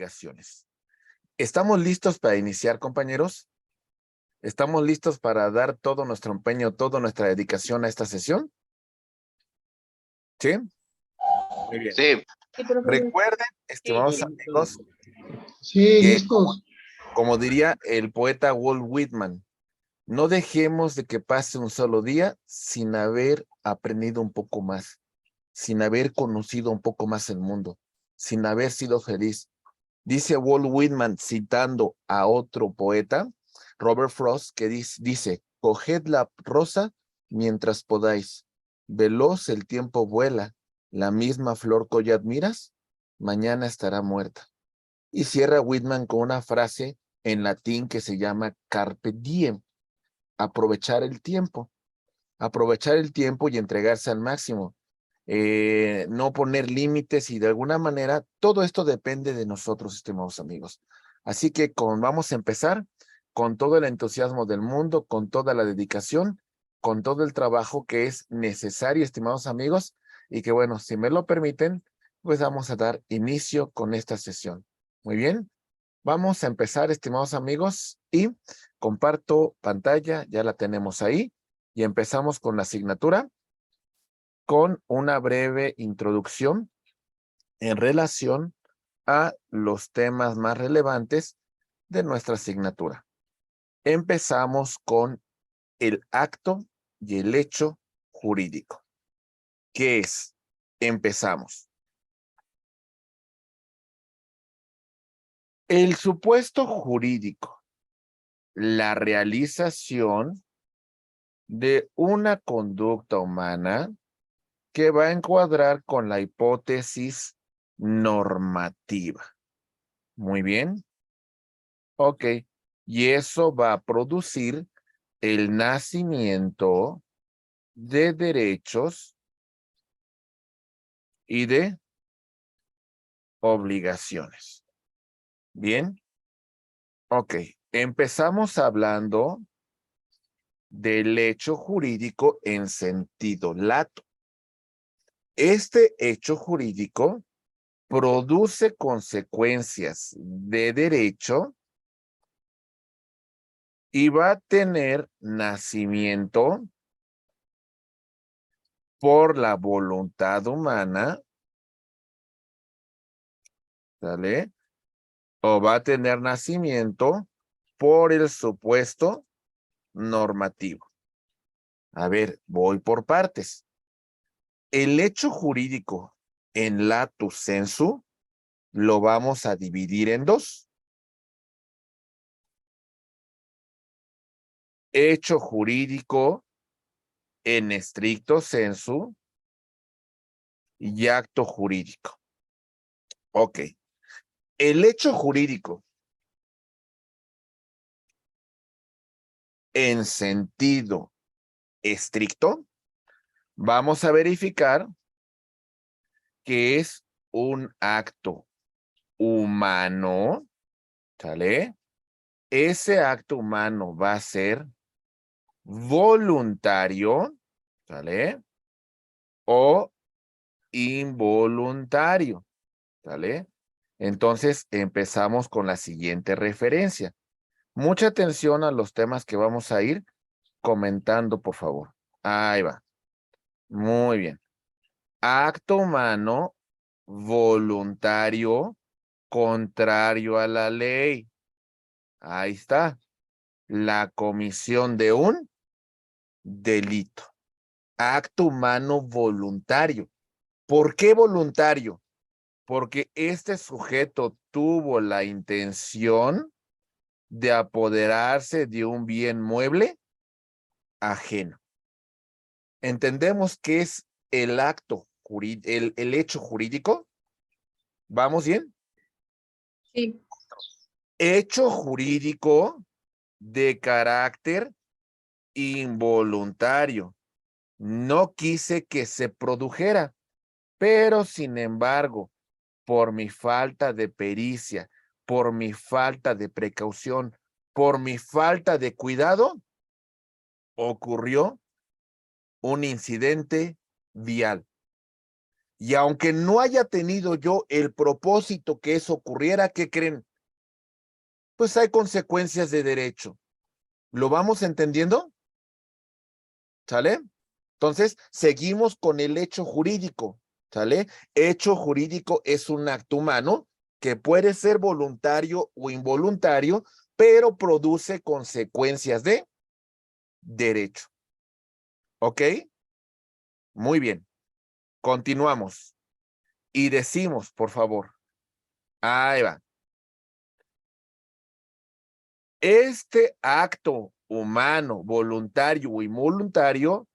obligaciones. ¿Estamos listos para iniciar, compañeros? ¿Estamos listos para dar todo nuestro empeño, toda nuestra dedicación a esta sesión? ¿Sí? Muy bien. Sí. Recuerden, estimados amigos, Sí, que listos. como diría el poeta Walt Whitman, no dejemos de que pase un solo día sin haber aprendido un poco más, sin haber conocido un poco más el mundo, sin haber sido feliz. Dice Walt Whitman, citando a otro poeta, Robert Frost, que dice, coged la rosa mientras podáis. Veloz el tiempo vuela, la misma flor que hoy admiras, mañana estará muerta. Y cierra Whitman con una frase en latín que se llama carpe diem, aprovechar el tiempo y entregarse al máximo. No poner límites y de alguna manera todo esto depende de nosotros, estimados amigos. Así que vamos a empezar con todo el entusiasmo del mundo, con toda la dedicación, con todo el trabajo que es necesario, estimados amigos, y que bueno, si me lo permiten, pues vamos a dar inicio con esta sesión. Muy bien, vamos a empezar, estimados amigos, y comparto pantalla, ya la tenemos ahí, y empezamos con la asignatura con una breve introducción en relación a los temas más relevantes de nuestra asignatura. Empezamos con el acto y el hecho jurídico. ¿Qué es? Empezamos. El supuesto jurídico, la realización de una conducta humana que va a encuadrar con la hipótesis normativa. Muy bien. Ok. Y eso va a producir el nacimiento de derechos y de obligaciones. Bien. Ok. Empezamos hablando del hecho jurídico en sentido lato. Este hecho jurídico produce consecuencias de derecho y va a tener nacimiento por la voluntad humana, ¿sale? O va a tener nacimiento por el supuesto normativo. A ver, voy por partes. El hecho jurídico en lato sensu lo vamos a dividir en dos. Hecho jurídico en estricto sensu y acto jurídico. Ok. El hecho jurídico en sentido estricto, vamos a verificar que es un acto humano, ¿sale? Ese acto humano va a ser voluntario, ¿sale? O involuntario, ¿sale? Entonces empezamos con la siguiente referencia. Mucha atención a los temas que vamos a ir comentando, por favor. Ahí va. Muy bien. Acto humano voluntario contrario a la ley. Ahí está. La comisión de un delito. Acto humano voluntario. ¿Por qué voluntario? Porque este sujeto tuvo la intención de apoderarse de un bien mueble ajeno. ¿Entendemos qué es el acto jurídico, el hecho jurídico? ¿Vamos bien? Sí. Hecho jurídico de carácter involuntario. No quise que se produjera, pero sin embargo, por mi falta de pericia, por mi falta de precaución, por mi falta de cuidado, ocurrió un incidente vial. Y aunque no haya tenido yo el propósito que eso ocurriera, ¿qué creen? Pues hay consecuencias de derecho. ¿Lo vamos entendiendo? ¿Sale? Entonces, seguimos con el hecho jurídico. ¿Sale? Hecho jurídico es un acto humano que puede ser voluntario o involuntario, pero produce consecuencias de derecho. ¿Ok? Muy bien. Continuamos. Y decimos, por favor. Ahí va. Este acto humano, voluntario o involuntario,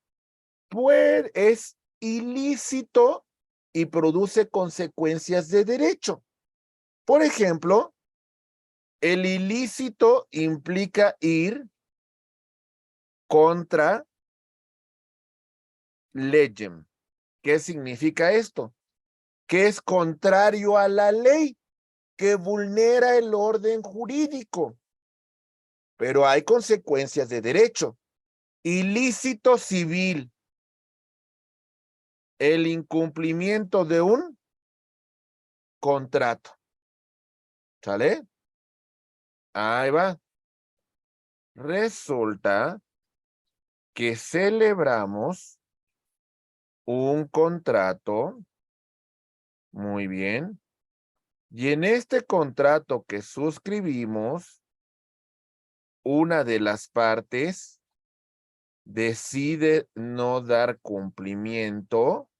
es ilícito y produce consecuencias de derecho. Por ejemplo, el ilícito implica ir contra legem. ¿Qué significa esto? Que es contrario a la ley, que vulnera el orden jurídico. Pero hay consecuencias de derecho. Ilícito civil. El incumplimiento de un contrato. ¿Sale? Ahí va. Resulta que celebramos un contrato. Muy bien. Y en este contrato que suscribimos, una de las partes decide no dar cumplimiento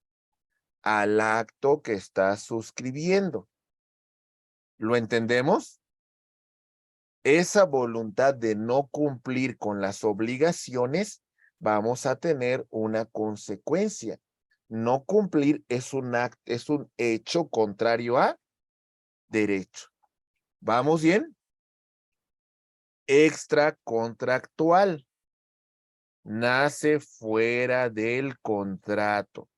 al acto que está suscribiendo. ¿Lo entendemos? Esa voluntad de no cumplir con las obligaciones, vamos a tener una consecuencia. No cumplir es un acto, es un hecho contrario a derecho. ¿Vamos bien? Extracontractual. Nace fuera del contrato.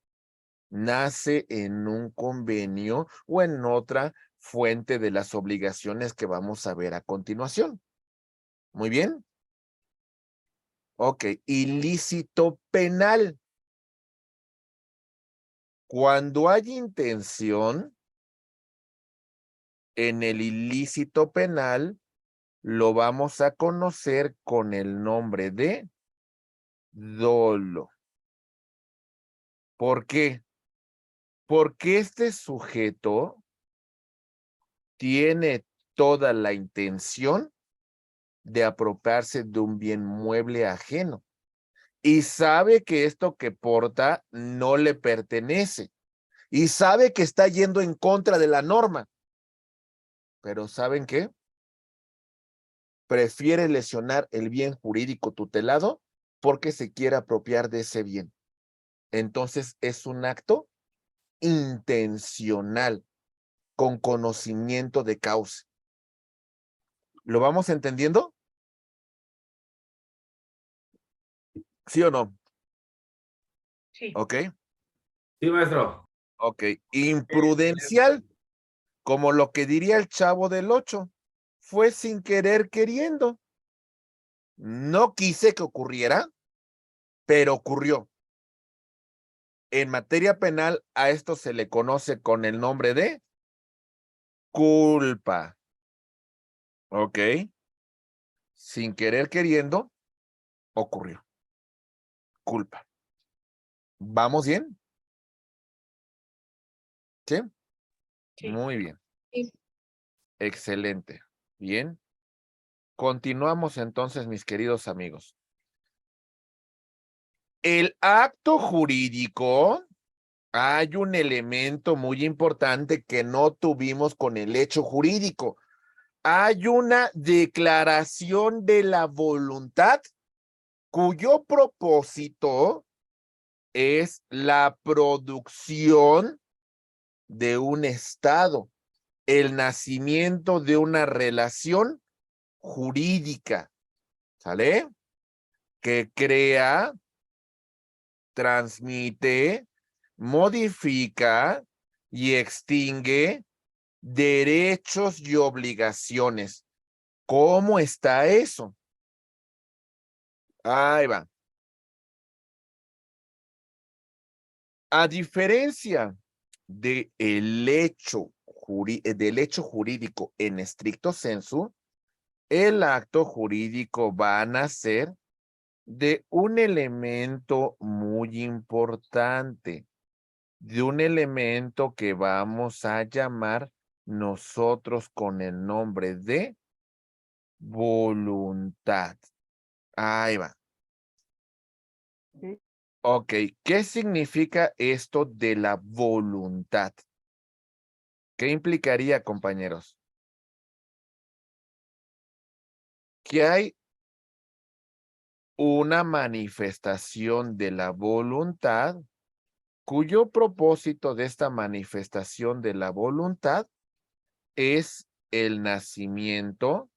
Nace en un convenio o en otra fuente de las obligaciones que vamos a ver a continuación. Muy bien. Ok, ilícito penal. Cuando hay intención en el ilícito penal, lo vamos a conocer con el nombre de dolo. ¿Por qué? Porque este sujeto tiene toda la intención de apropiarse de un bien mueble ajeno y sabe que esto que porta no le pertenece y sabe que está yendo en contra de la norma. Pero ¿saben qué? Prefiere lesionar el bien jurídico tutelado porque se quiere apropiar de ese bien. Entonces es un acto intencional, con conocimiento de causa. ¿Lo vamos entendiendo? ¿Sí o no? Sí. ¿Ok? Sí, maestro. Ok. Imprudencial, como lo que diría el Chavo del 8, fue sin querer queriendo. No quise que ocurriera, pero ocurrió. En materia penal, a esto se le conoce con el nombre de culpa. ¿Ok? Sin querer queriendo, ocurrió. Culpa. ¿Vamos bien? ¿Sí? Sí. Muy bien. Sí. Excelente. Bien. Continuamos entonces, mis queridos amigos. El acto jurídico, hay un elemento muy importante que no tuvimos con el hecho jurídico. Hay una declaración de la voluntad cuyo propósito es la producción de un estado, el nacimiento de una relación jurídica, ¿sale? Que crea, transmite, modifica y extingue derechos y obligaciones. ¿Cómo está eso? Ahí va. A diferencia del hecho jurídico en estricto sensu, el acto jurídico va a nacer de un elemento muy importante, de un elemento que vamos a llamar nosotros con el nombre de voluntad. Ahí va. Ok, ¿qué significa esto de la voluntad? ¿Qué implicaría, compañeros? Que hay una manifestación de la voluntad cuyo propósito de esta manifestación de la voluntad es el nacimiento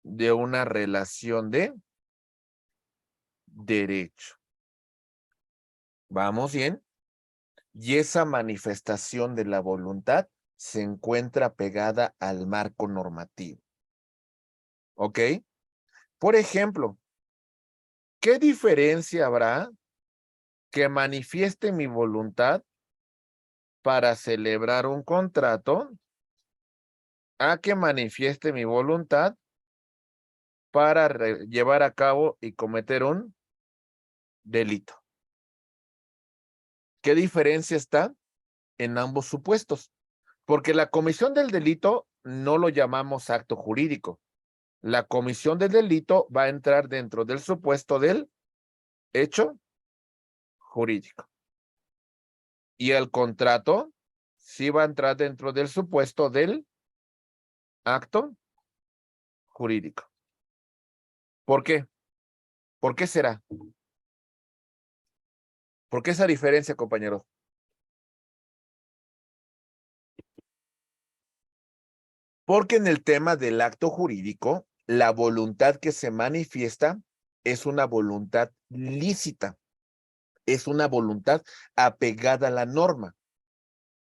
de una relación de derecho. ¿Vamos bien? Y esa manifestación de la voluntad se encuentra pegada al marco normativo. ¿Ok? Por ejemplo, ¿qué diferencia habrá que manifieste mi voluntad para celebrar un contrato a que manifieste mi voluntad para llevar a cabo y cometer un delito? ¿Qué diferencia está en ambos supuestos? Porque la comisión del delito no lo llamamos acto jurídico. La comisión del delito va a entrar dentro del supuesto del hecho jurídico. Y el contrato sí va a entrar dentro del supuesto del acto jurídico. ¿Por qué? ¿Por qué será? ¿Por qué esa diferencia, compañeros? Porque en el tema del acto jurídico, la voluntad que se manifiesta es una voluntad lícita, es una voluntad apegada a la norma.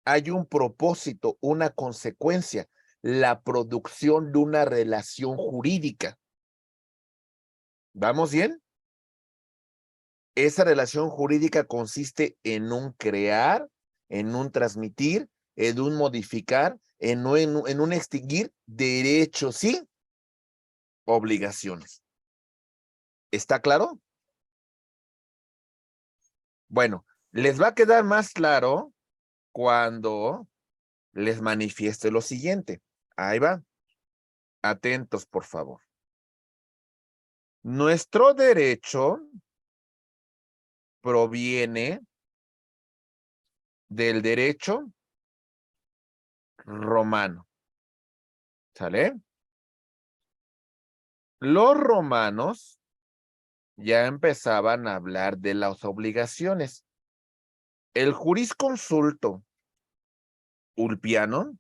Hay un propósito, una consecuencia, la producción de una relación jurídica. ¿Vamos bien? Esa relación jurídica consiste en un crear, en un transmitir, en un modificar, en un extinguir derechos y obligaciones. ¿Está claro? Bueno, les va a quedar más claro cuando les manifieste lo siguiente. Ahí va. Atentos, por favor. Nuestro derecho proviene del derecho romano. ¿Sale? Los romanos ya empezaban a hablar de las obligaciones. El jurisconsulto Ulpiano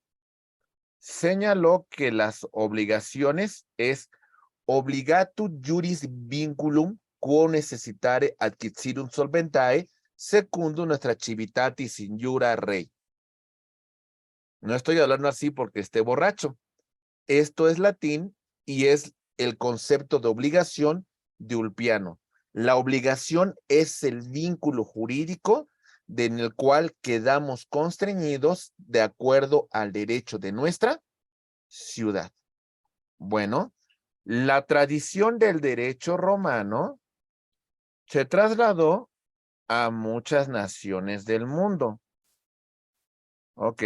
señaló que las obligaciones es obligatum juris vinculum quo necessitare adquisirum solventae secundum nuestra civitatis injura rei. No estoy hablando así porque esté borracho. Esto es latín y es el concepto de obligación de Ulpiano. La obligación es el vínculo jurídico en el cual quedamos constreñidos de acuerdo al derecho de nuestra ciudad. Bueno, la tradición del derecho romano se trasladó a muchas naciones del mundo. ¿Ok?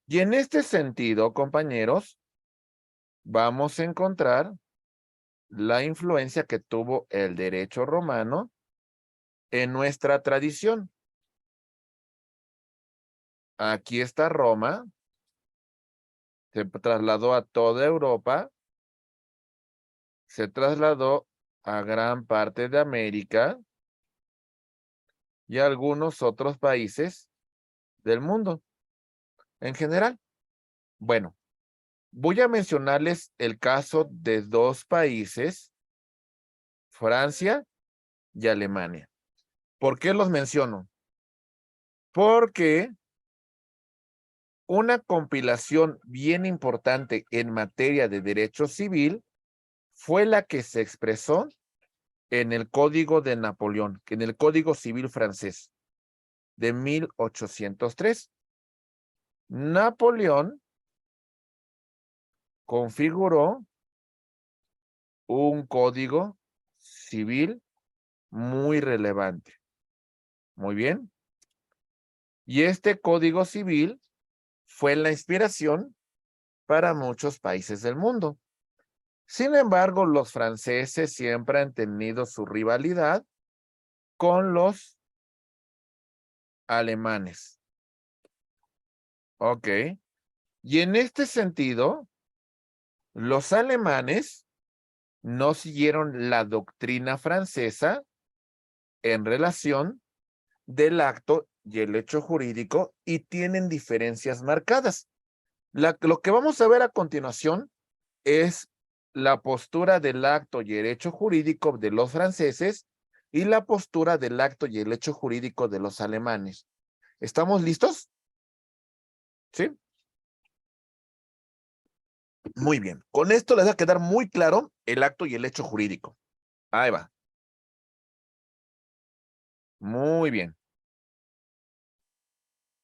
Y en este sentido, compañeros, vamos a encontrar la influencia que tuvo el derecho romano en nuestra tradición. Aquí está Roma, se trasladó a toda Europa, se trasladó a gran parte de América y a algunos otros países del mundo en general. Bueno, voy a mencionarles el caso de dos países, Francia y Alemania. ¿Por qué los menciono? Porque una compilación bien importante en materia de derecho civil fue la que se expresó en el Código de Napoleón, en el Código Civil francés. de 1803. Napoleón configuró un código civil muy relevante. Muy bien. Y este código civil fue la inspiración para muchos países del mundo. Sin embargo, los franceses siempre han tenido su rivalidad con los alemanes. Ok. Y en este sentido, los alemanes no siguieron la doctrina francesa en relación del acto y el hecho jurídico y tienen diferencias marcadas. Lo que vamos a ver a continuación es la postura del acto y el hecho jurídico de los franceses y la postura del acto y el hecho jurídico de los alemanes. ¿Estamos listos? ¿Sí? Muy bien. Con esto les va a quedar muy claro el acto y el hecho jurídico. Ahí va. Muy bien.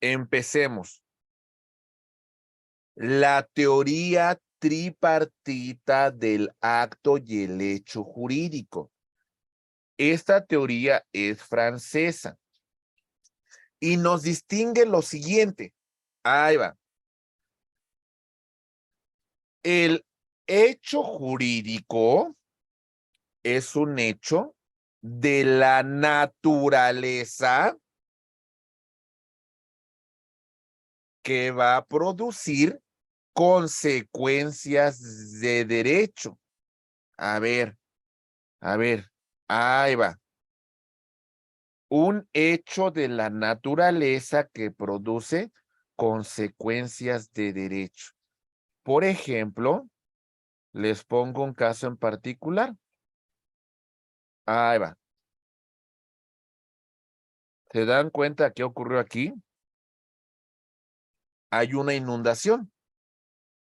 Empecemos. La teoría tripartita del acto y el hecho jurídico. Esta teoría es francesa y nos distingue lo siguiente. Ahí va. El hecho jurídico es un hecho de la naturaleza que va a producir consecuencias de derecho. A ver, ahí va. Un hecho de la naturaleza que produce consecuencias de derecho. Por ejemplo, les pongo un caso en particular. Ahí va. ¿Se dan cuenta qué ocurrió aquí? Hay una inundación.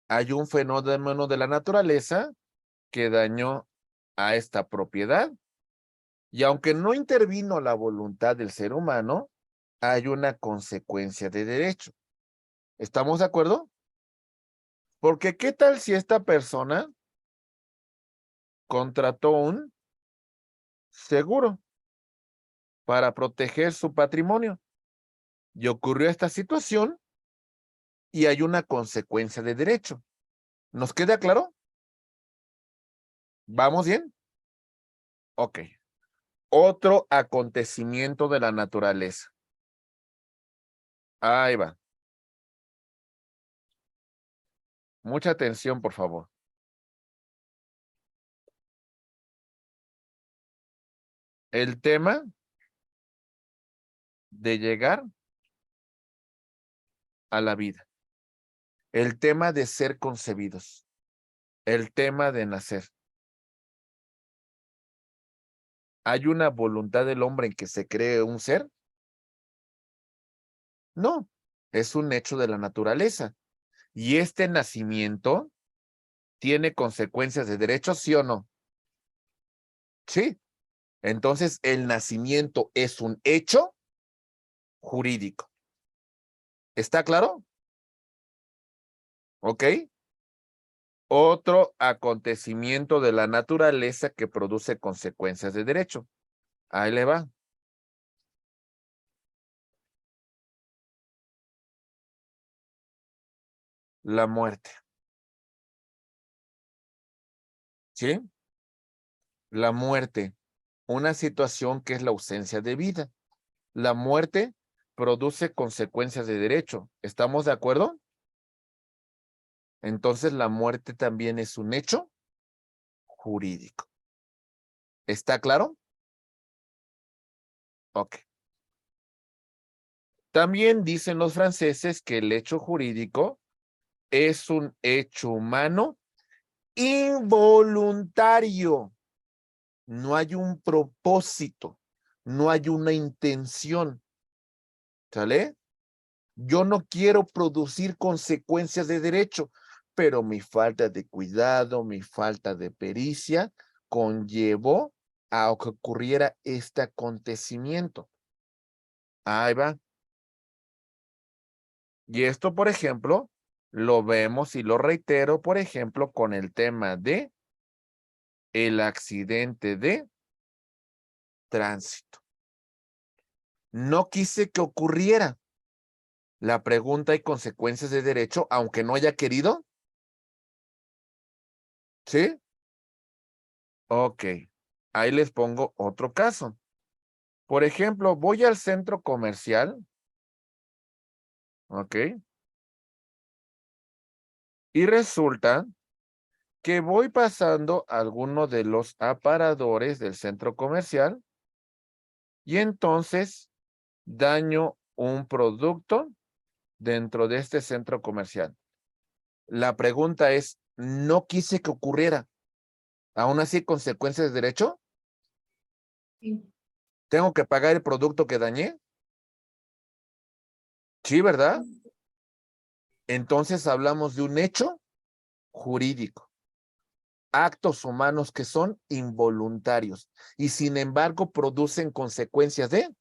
Hay un fenómeno de la naturaleza que dañó a esta propiedad. Y aunque no intervino la voluntad del ser humano, hay una consecuencia de derecho. ¿Estamos de acuerdo? Porque ¿qué tal si esta persona contrató un seguro para proteger su patrimonio? Y ocurrió esta situación y hay una consecuencia de derecho. ¿Nos queda claro? ¿Vamos bien? Ok. Otro acontecimiento de la naturaleza. Ahí va. Mucha atención, por favor. El tema de llegar a la vida. El tema de ser concebidos. El tema de nacer. ¿Hay una voluntad del hombre en que se cree un ser? No, es un hecho de la naturaleza. Y este nacimiento tiene consecuencias de derecho, ¿sí o no? Sí. Entonces, el nacimiento es un hecho jurídico. ¿Está claro? ¿Ok? Otro acontecimiento de la naturaleza que produce consecuencias de derecho. Ahí le va. La muerte. ¿Sí? La muerte. Una situación que es la ausencia de vida. La muerte produce consecuencias de derecho. ¿Estamos de acuerdo? Entonces la muerte también es un hecho jurídico. ¿Está claro? Ok. También dicen los franceses que el hecho jurídico es un hecho humano involuntario. No hay un propósito, no hay una intención. ¿Sale? Yo no quiero producir consecuencias de derecho, pero mi falta de cuidado, mi falta de pericia conllevó a que ocurriera este acontecimiento. Ahí va. Y esto, por ejemplo, lo vemos y lo reitero, por ejemplo, con el tema de el accidente de tránsito. No quise que ocurriera. La pregunta y consecuencias de derecho, aunque no haya querido. ¿Sí? Ok. Ahí les pongo otro caso. Por ejemplo, voy al centro comercial. Ok. Y resulta que voy pasando alguno de los aparadores del centro comercial y entonces daño un producto dentro de este centro comercial. La pregunta es, no quise que ocurriera. ¿Aún así consecuencias de derecho? Sí. ¿Tengo que pagar el producto que dañé? Sí, ¿verdad? Entonces hablamos de un hecho jurídico. Actos humanos que son involuntarios y sin embargo producen consecuencias de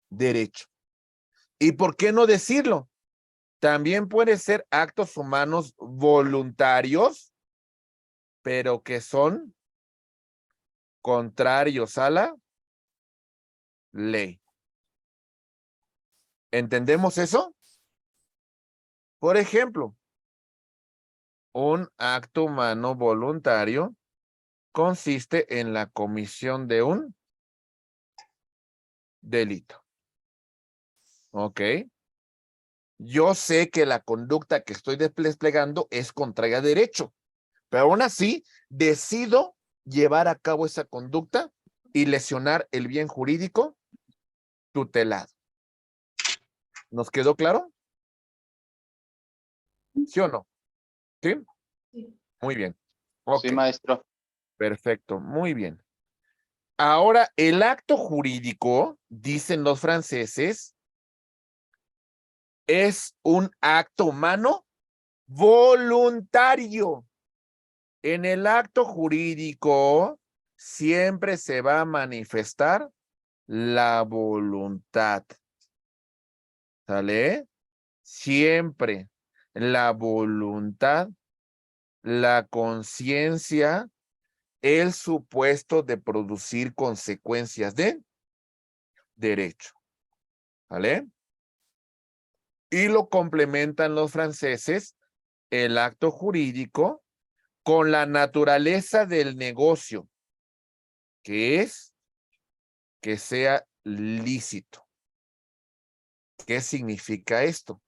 derecho. ¿Y por qué no decirlo? También puede ser actos humanos voluntarios, pero que son contrarios a la ley. ¿Entendemos eso? Por ejemplo, un acto humano voluntario consiste en la comisión de un delito. ¿Ok? Yo sé que la conducta que estoy desplegando es contraria a derecho, pero aún así decido llevar a cabo esa conducta y lesionar el bien jurídico tutelado. ¿Nos quedó claro? ¿Sí o no? ¿Sí? Sí. Muy bien. Ok, Sí, maestro. perfecto, muy bien. Ahora, el acto jurídico, dicen los franceses, es un acto humano voluntario. En el acto jurídico siempre se va a manifestar la voluntad. ¿Sale? Siempre la voluntad, la conciencia, el supuesto de producir consecuencias de derecho. ¿Vale? Y lo complementan los franceses, el acto jurídico, con la naturaleza del negocio, que es que sea lícito. ¿Qué significa esto?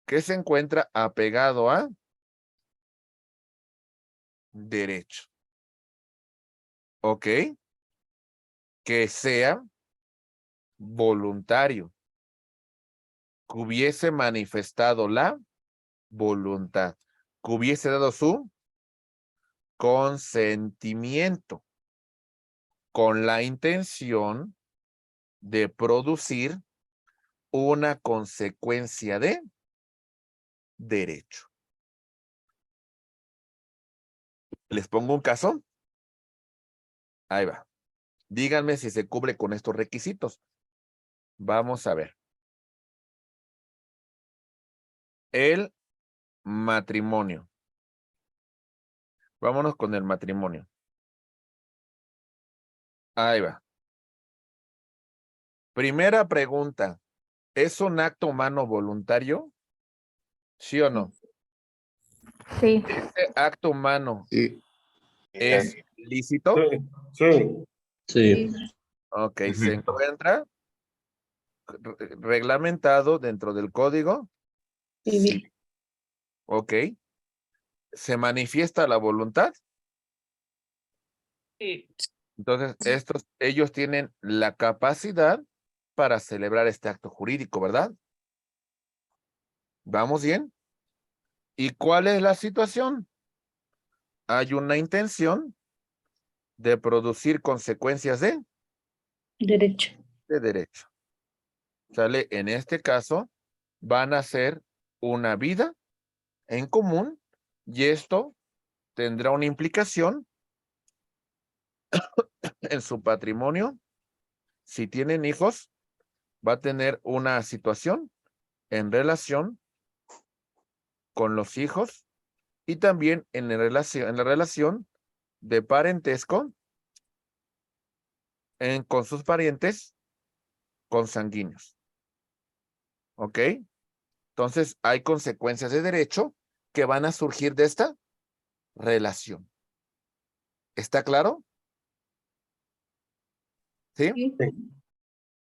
Que se encuentra apegado a derecho. ¿Ok? Que sea voluntario. Que hubiese manifestado la voluntad. Que hubiese dado su consentimiento con la intención de producir una consecuencia de derecho. ¿Les pongo un caso? Ahí va. Díganme si se cubre con estos requisitos. Vamos a ver. El matrimonio. Vámonos con el matrimonio. Ahí va. Primera pregunta. ¿Es un acto humano voluntario? ¿Sí o no? Sí. ¿Este acto humano Sí. es lícito? Sí. Sí. Ok, se encuentra reglamentado dentro del código. Sí. Ok. ¿Se manifiesta la voluntad? Sí. Entonces, ellos tienen la capacidad para celebrar este acto jurídico, ¿verdad? ¿Vamos bien? ¿Y cuál es la situación? Hay una intención de producir consecuencias de Derecho. derecho. ¿Sale? En este caso, van a ser una vida en común y esto tendrá una implicación en su patrimonio. Si tienen hijos, va a tener una situación en relación con los hijos y también en la relación de parentesco con sus parientes consanguíneos. ¿Ok? Entonces, hay consecuencias de derecho que van a surgir de esta relación. ¿Está claro? ¿Sí? Sí.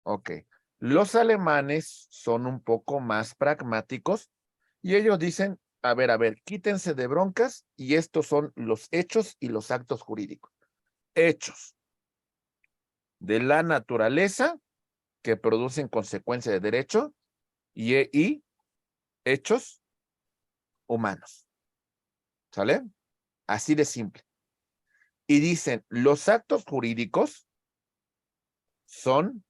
Ok. Los alemanes son un poco más pragmáticos y ellos dicen, a ver, quítense de broncas y estos son los hechos y los actos jurídicos. Hechos de la naturaleza que producen consecuencia de derecho y hechos humanos. ¿Sale? Así de simple. Y dicen, los actos jurídicos son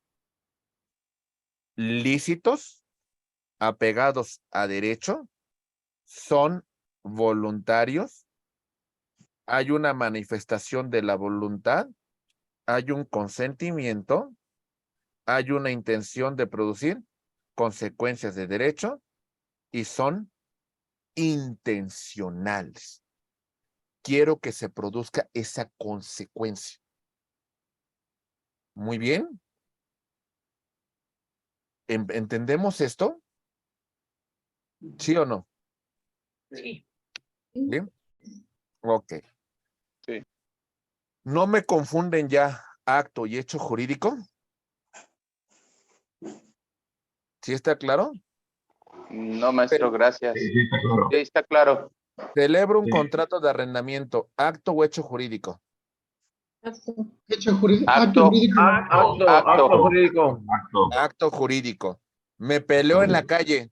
lícitos, apegados a derecho, son voluntarios, hay una manifestación de la voluntad, hay un consentimiento, hay una intención de producir consecuencias de derecho y son intencionales. Quiero que se produzca esa consecuencia. Muy bien. ¿Entendemos esto? ¿Sí o no? Sí. Bien. Ok. Sí. ¿No me confunden ya acto y hecho jurídico? ¿Sí está claro? No, maestro, gracias. Sí, está claro. Sí, está claro. Celebro un Sí. contrato de arrendamiento, acto o hecho jurídico. Hecho jurídico, Acto. acto jurídico. Acto jurídico. Acto. Acto jurídico. Me peleo en la calle.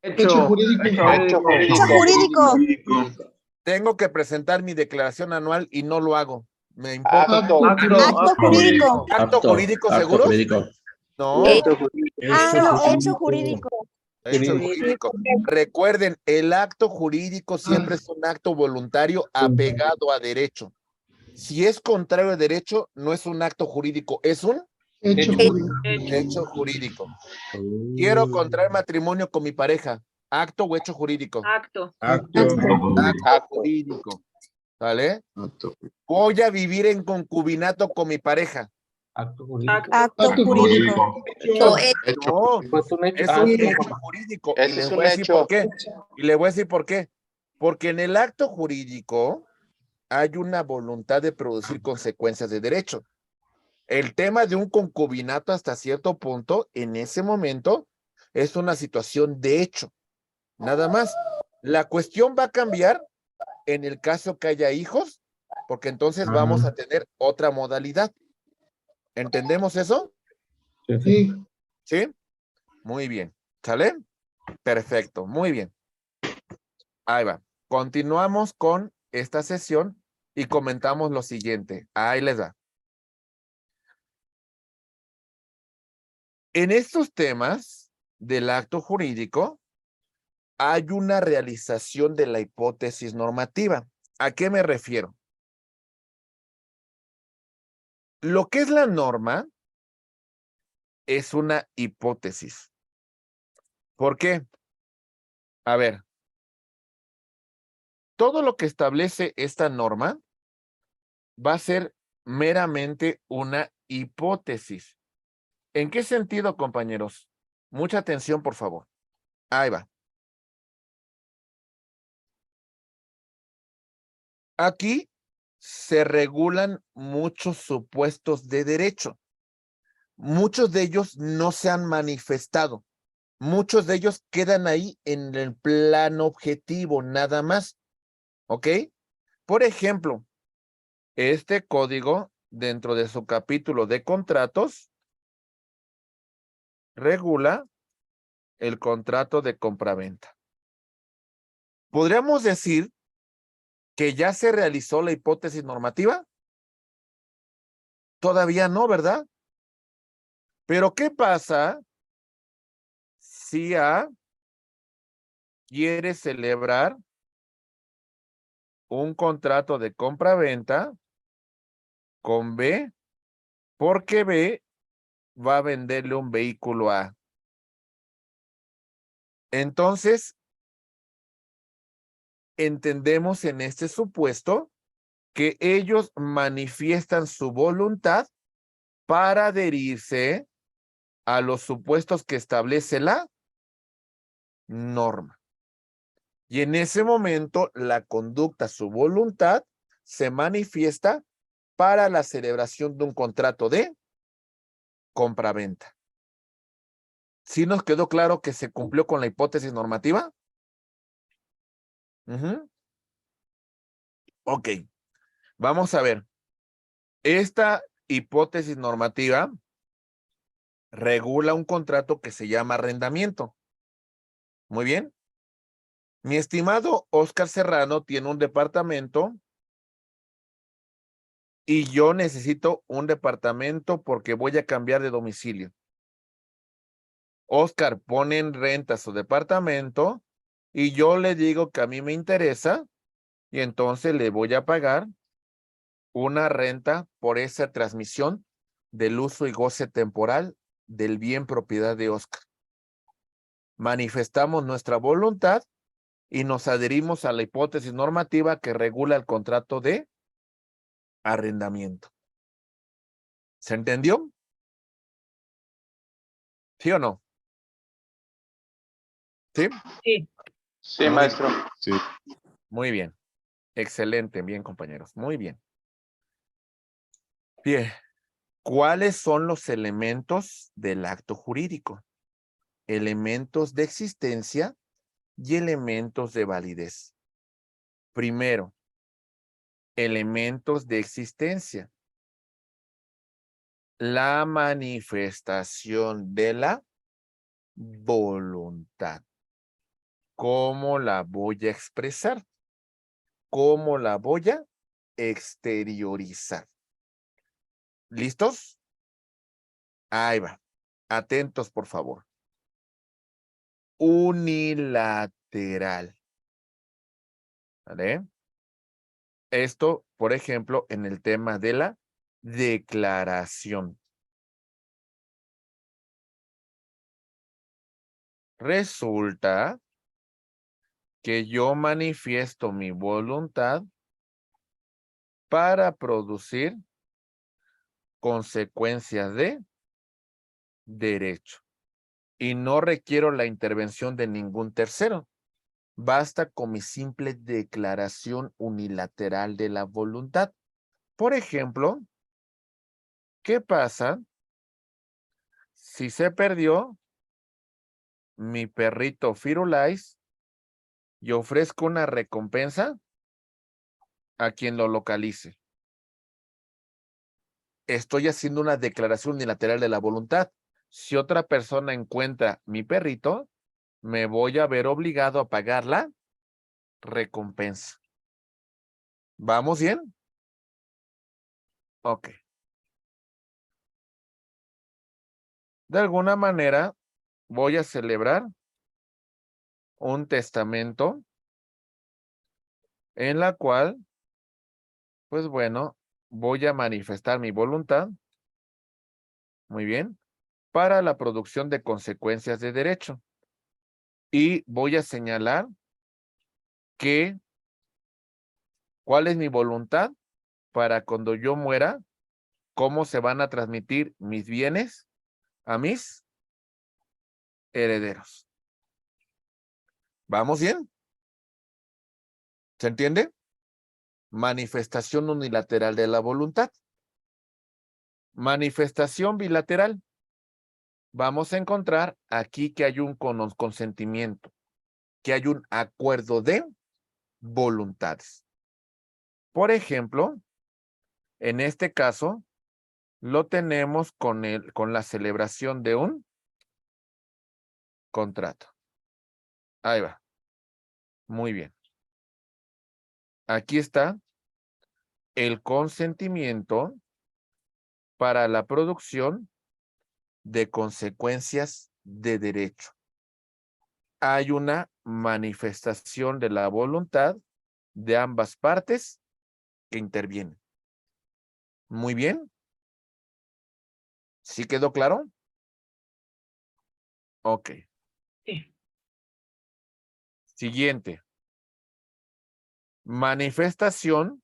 Hecho jurídico. Hecho Hecho jurídico. jurídico. Tengo que presentar mi declaración anual y no lo hago. Me importa. Acto. Acto jurídico. ¿Acto jurídico seguro? No, Hecho jurídico. hecho jurídico. Recuerden, el acto jurídico siempre es un acto voluntario apegado a derecho. Si es contrario a derecho, no es un acto jurídico, es un Hecho jurídico. hecho jurídico. Quiero contraer matrimonio con mi pareja. ¿Acto o hecho jurídico? Acto. Acto jurídico. ¿Vale? Voy a vivir en concubinato con mi pareja. Acto jurídico. Acto jurídico. No, es un hecho jurídico. Y Ese les es voy un a decir por hecho. qué. Y les voy a decir por qué. Porque en el acto jurídico hay una voluntad de producir consecuencias de derecho. El tema de un concubinato hasta cierto punto, en ese momento, es una situación de hecho. Nada más. La cuestión va a cambiar en el caso que haya hijos, porque entonces vamos a tener otra modalidad. ¿Entendemos eso? Sí. ¿Sí? Muy bien. ¿Sale? Perfecto. Muy bien. Ahí va. Continuamos con esta sesión y comentamos lo siguiente. Ahí les va. En estos temas del acto jurídico hay una realización de la hipótesis normativa. ¿A qué me refiero? Lo que es la norma es una hipótesis. ¿Por qué? A ver, todo lo que establece esta norma va a ser meramente una hipótesis. ¿En qué sentido, compañeros? Mucha atención, por favor. Ahí va. Aquí se regulan muchos supuestos de derecho. Muchos de ellos no se han manifestado. Muchos de ellos quedan ahí en el plano objetivo, nada más. ¿Ok? Por ejemplo, este código, dentro de su capítulo de contratos, regula el contrato de compraventa. ¿Podríamos decir que ya se realizó la hipótesis normativa? Todavía no, ¿verdad? Pero ¿qué pasa si A quiere celebrar un contrato de compraventa con B porque B va a venderle un vehículo a Entonces, entendemos en este supuesto que ellos manifiestan su voluntad para adherirse a los supuestos que establece la norma. Y en ese momento, la conducta, su voluntad, se manifiesta para la celebración de un contrato de compraventa. ¿Sí nos quedó claro que se cumplió con la hipótesis normativa? Ok, vamos a ver. Esta hipótesis normativa regula un contrato que se llama arrendamiento. Muy bien. Mi estimado Oscar Serrano tiene un departamento y yo necesito un departamento porque voy a cambiar de domicilio. Oscar pone en renta su departamento y yo le digo que a mí me interesa y entonces le voy a pagar una renta por esa transmisión del uso y goce temporal del bien propiedad de Oscar. Manifestamos nuestra voluntad y nos adherimos a la hipótesis normativa que regula el contrato de arrendamiento. ¿Se entendió? ¿Sí o no? ¿Sí? Sí. Sí, maestro. Sí. Muy bien. Excelente. Bien, compañeros. Muy bien. Bien. ¿Cuáles son los elementos del acto jurídico? Elementos de existencia y elementos de validez. Primero, elementos de existencia. La manifestación de la voluntad. ¿Cómo la voy a expresar? ¿Cómo la voy a exteriorizar? ¿Listos? Ahí va. Atentos, por favor. Unilateral. ¿Vale? Esto, por ejemplo, en el tema de la declaración. Resulta que yo manifiesto mi voluntad para producir consecuencias de derecho. Y no requiero la intervención de ningún tercero. Basta con mi simple declaración unilateral de la voluntad. Por ejemplo, ¿qué pasa si se perdió mi perrito Firulais y ofrezco una recompensa a quien lo localice? Estoy haciendo una declaración unilateral de la voluntad. Si otra persona encuentra mi perrito, me voy a ver obligado a pagar la recompensa. ¿Vamos bien? Ok. De alguna manera, voy a celebrar un testamento en la cual, pues bueno, voy a manifestar mi voluntad, muy bien, para la producción de consecuencias de derecho. Y voy a señalar que, ¿cuál es mi voluntad para cuando yo muera? ¿Cómo se van a transmitir mis bienes a mis herederos? ¿Vamos bien? ¿Se entiende? Manifestación unilateral de la voluntad. Manifestación bilateral. Vamos a encontrar aquí que hay un consentimiento, que hay un acuerdo de voluntades. Por ejemplo, en este caso, lo tenemos con la celebración de un contrato. Ahí va. Muy bien. Aquí está el consentimiento para la producción de consecuencias de derecho. Hay una manifestación de la voluntad de ambas partes que intervienen. Muy bien. ¿Sí quedó claro? Ok. Sí. Siguiente. Manifestación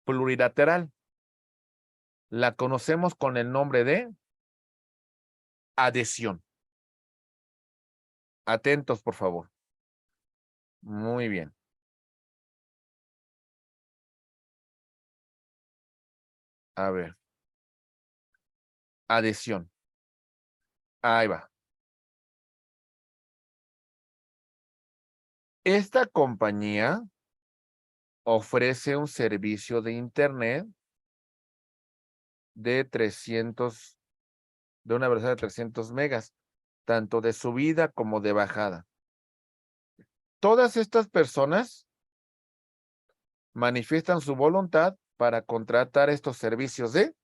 plurilateral. La conocemos con el nombre de adhesión. Atentos, por favor. Muy bien. A ver. Adhesión. Ahí va. Esta compañía ofrece un servicio de internet de una velocidad de 300 megas, tanto de subida como de bajada. Todas estas personas manifiestan su voluntad para contratar estos servicios de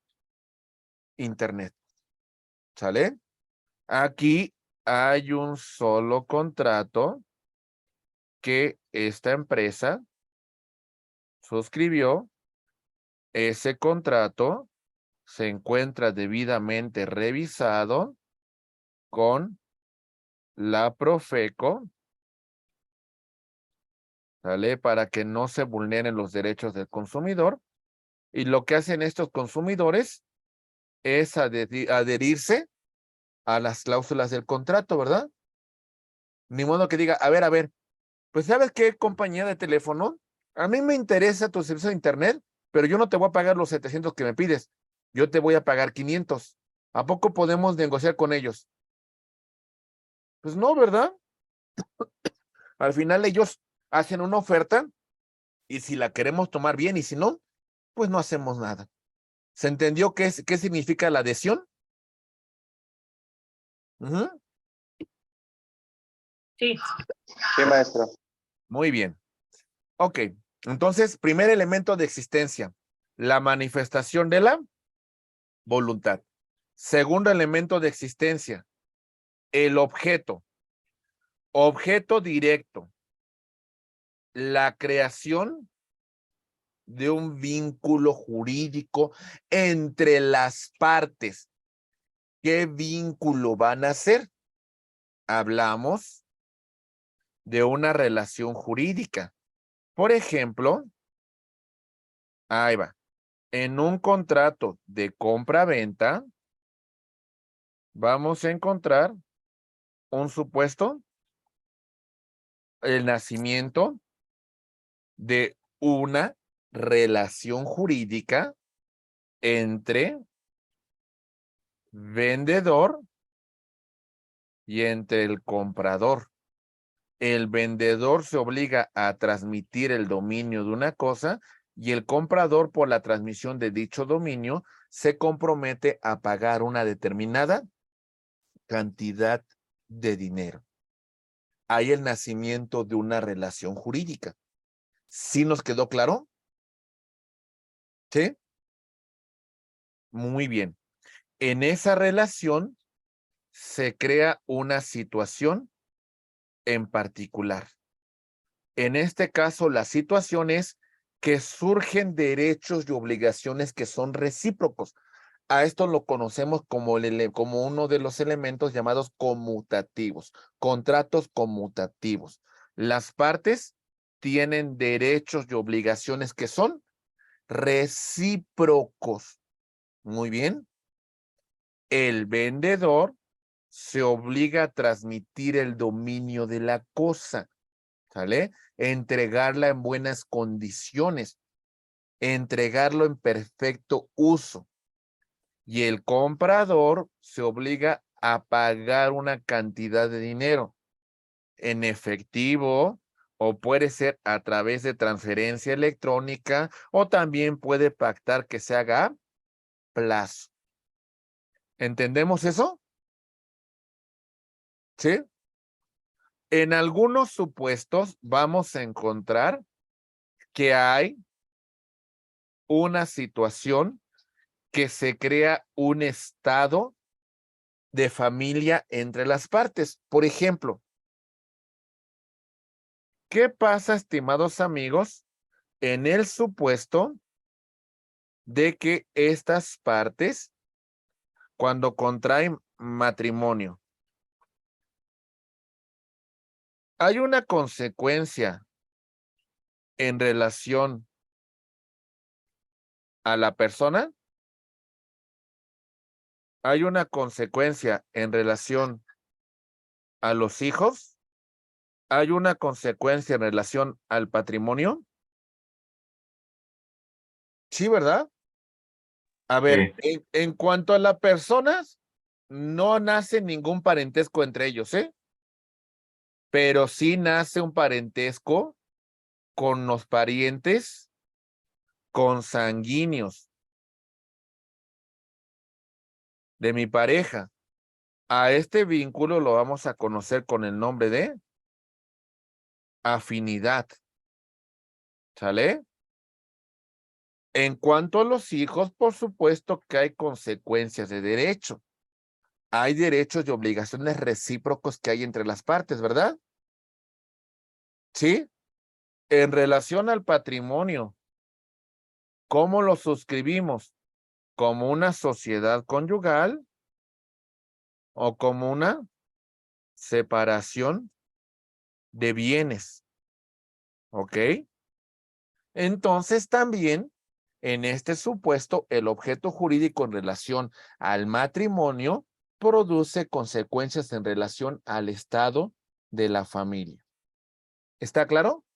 internet. ¿Sale? Aquí hay un solo contrato que esta empresa suscribió. Ese contrato se encuentra debidamente revisado con la Profeco, ¿sale? Para que no se vulneren los derechos del consumidor. Y lo que hacen estos consumidores es adherirse a las cláusulas del contrato, ¿verdad? Ni modo que diga, a ver, pues ¿sabes qué, compañía de teléfono? A mí me interesa tu servicio de internet, pero yo no te voy a pagar los 700 que me pides. Yo te voy a pagar 500. ¿A poco podemos negociar con ellos? Pues no, ¿verdad? Al final ellos hacen una oferta y si la queremos tomar bien y si no, pues no hacemos nada. ¿Se entendió qué significa la adhesión? Sí. Sí, maestro. Muy bien. Ok, entonces, primer elemento de existencia, la manifestación de la voluntad. Segundo elemento de existencia, el objeto. Objeto directo. La creación de un vínculo jurídico entre las partes. ¿Qué vínculo van a ser? Hablamos de una relación jurídica. Por ejemplo, ahí va. En un contrato de compra-venta, vamos a encontrar un supuesto, el nacimiento de una relación jurídica entre vendedor y entre el comprador. El vendedor se obliga a transmitir el dominio de una cosa y el comprador, por la transmisión de dicho dominio, se compromete a pagar una determinada cantidad de dinero. Hay el nacimiento de una relación jurídica. ¿Sí nos quedó claro? ¿Sí? Muy bien. En esa relación se crea una situación en particular. En este caso, la situación es que surgen derechos y obligaciones que son recíprocos. A esto lo conocemos como uno de los elementos llamados conmutativos, contratos conmutativos. Las partes tienen derechos y obligaciones que son recíprocos. Muy bien. El vendedor se obliga a transmitir el dominio de la cosa, ¿sale? Entregarla en buenas condiciones, entregarlo en perfecto uso. Y el comprador se obliga a pagar una cantidad de dinero en efectivo o puede ser a través de transferencia electrónica o también puede pactar que se haga a plazo. ¿Entendemos eso? ¿Sí? En algunos supuestos vamos a encontrar que hay una situación que se crea un estado de familia entre las partes. Por ejemplo, ¿qué pasa, estimados amigos, en el supuesto de que estas partes, cuando contraen matrimonio, ¿Hay una consecuencia en relación a la persona? ¿Hay una consecuencia en relación a los hijos? ¿Hay una consecuencia en relación al patrimonio? Sí, ¿verdad? A ver, en cuanto a las personas, no nace ningún parentesco entre ellos, ¿eh? Pero sí nace un parentesco con los parientes consanguíneos de mi pareja. A este vínculo lo vamos a conocer con el nombre de afinidad. ¿Sale? En cuanto a los hijos, por supuesto que hay consecuencias de derecho. Hay derechos y obligaciones recíprocos que hay entre las partes, ¿verdad? ¿Sí? En relación al patrimonio, ¿cómo lo suscribimos? ¿Como una sociedad conyugal o como una separación de bienes? ¿Ok? Entonces también, en este supuesto, el objeto jurídico en relación al matrimonio produce consecuencias en relación al estado de la familia. ¿Está claro?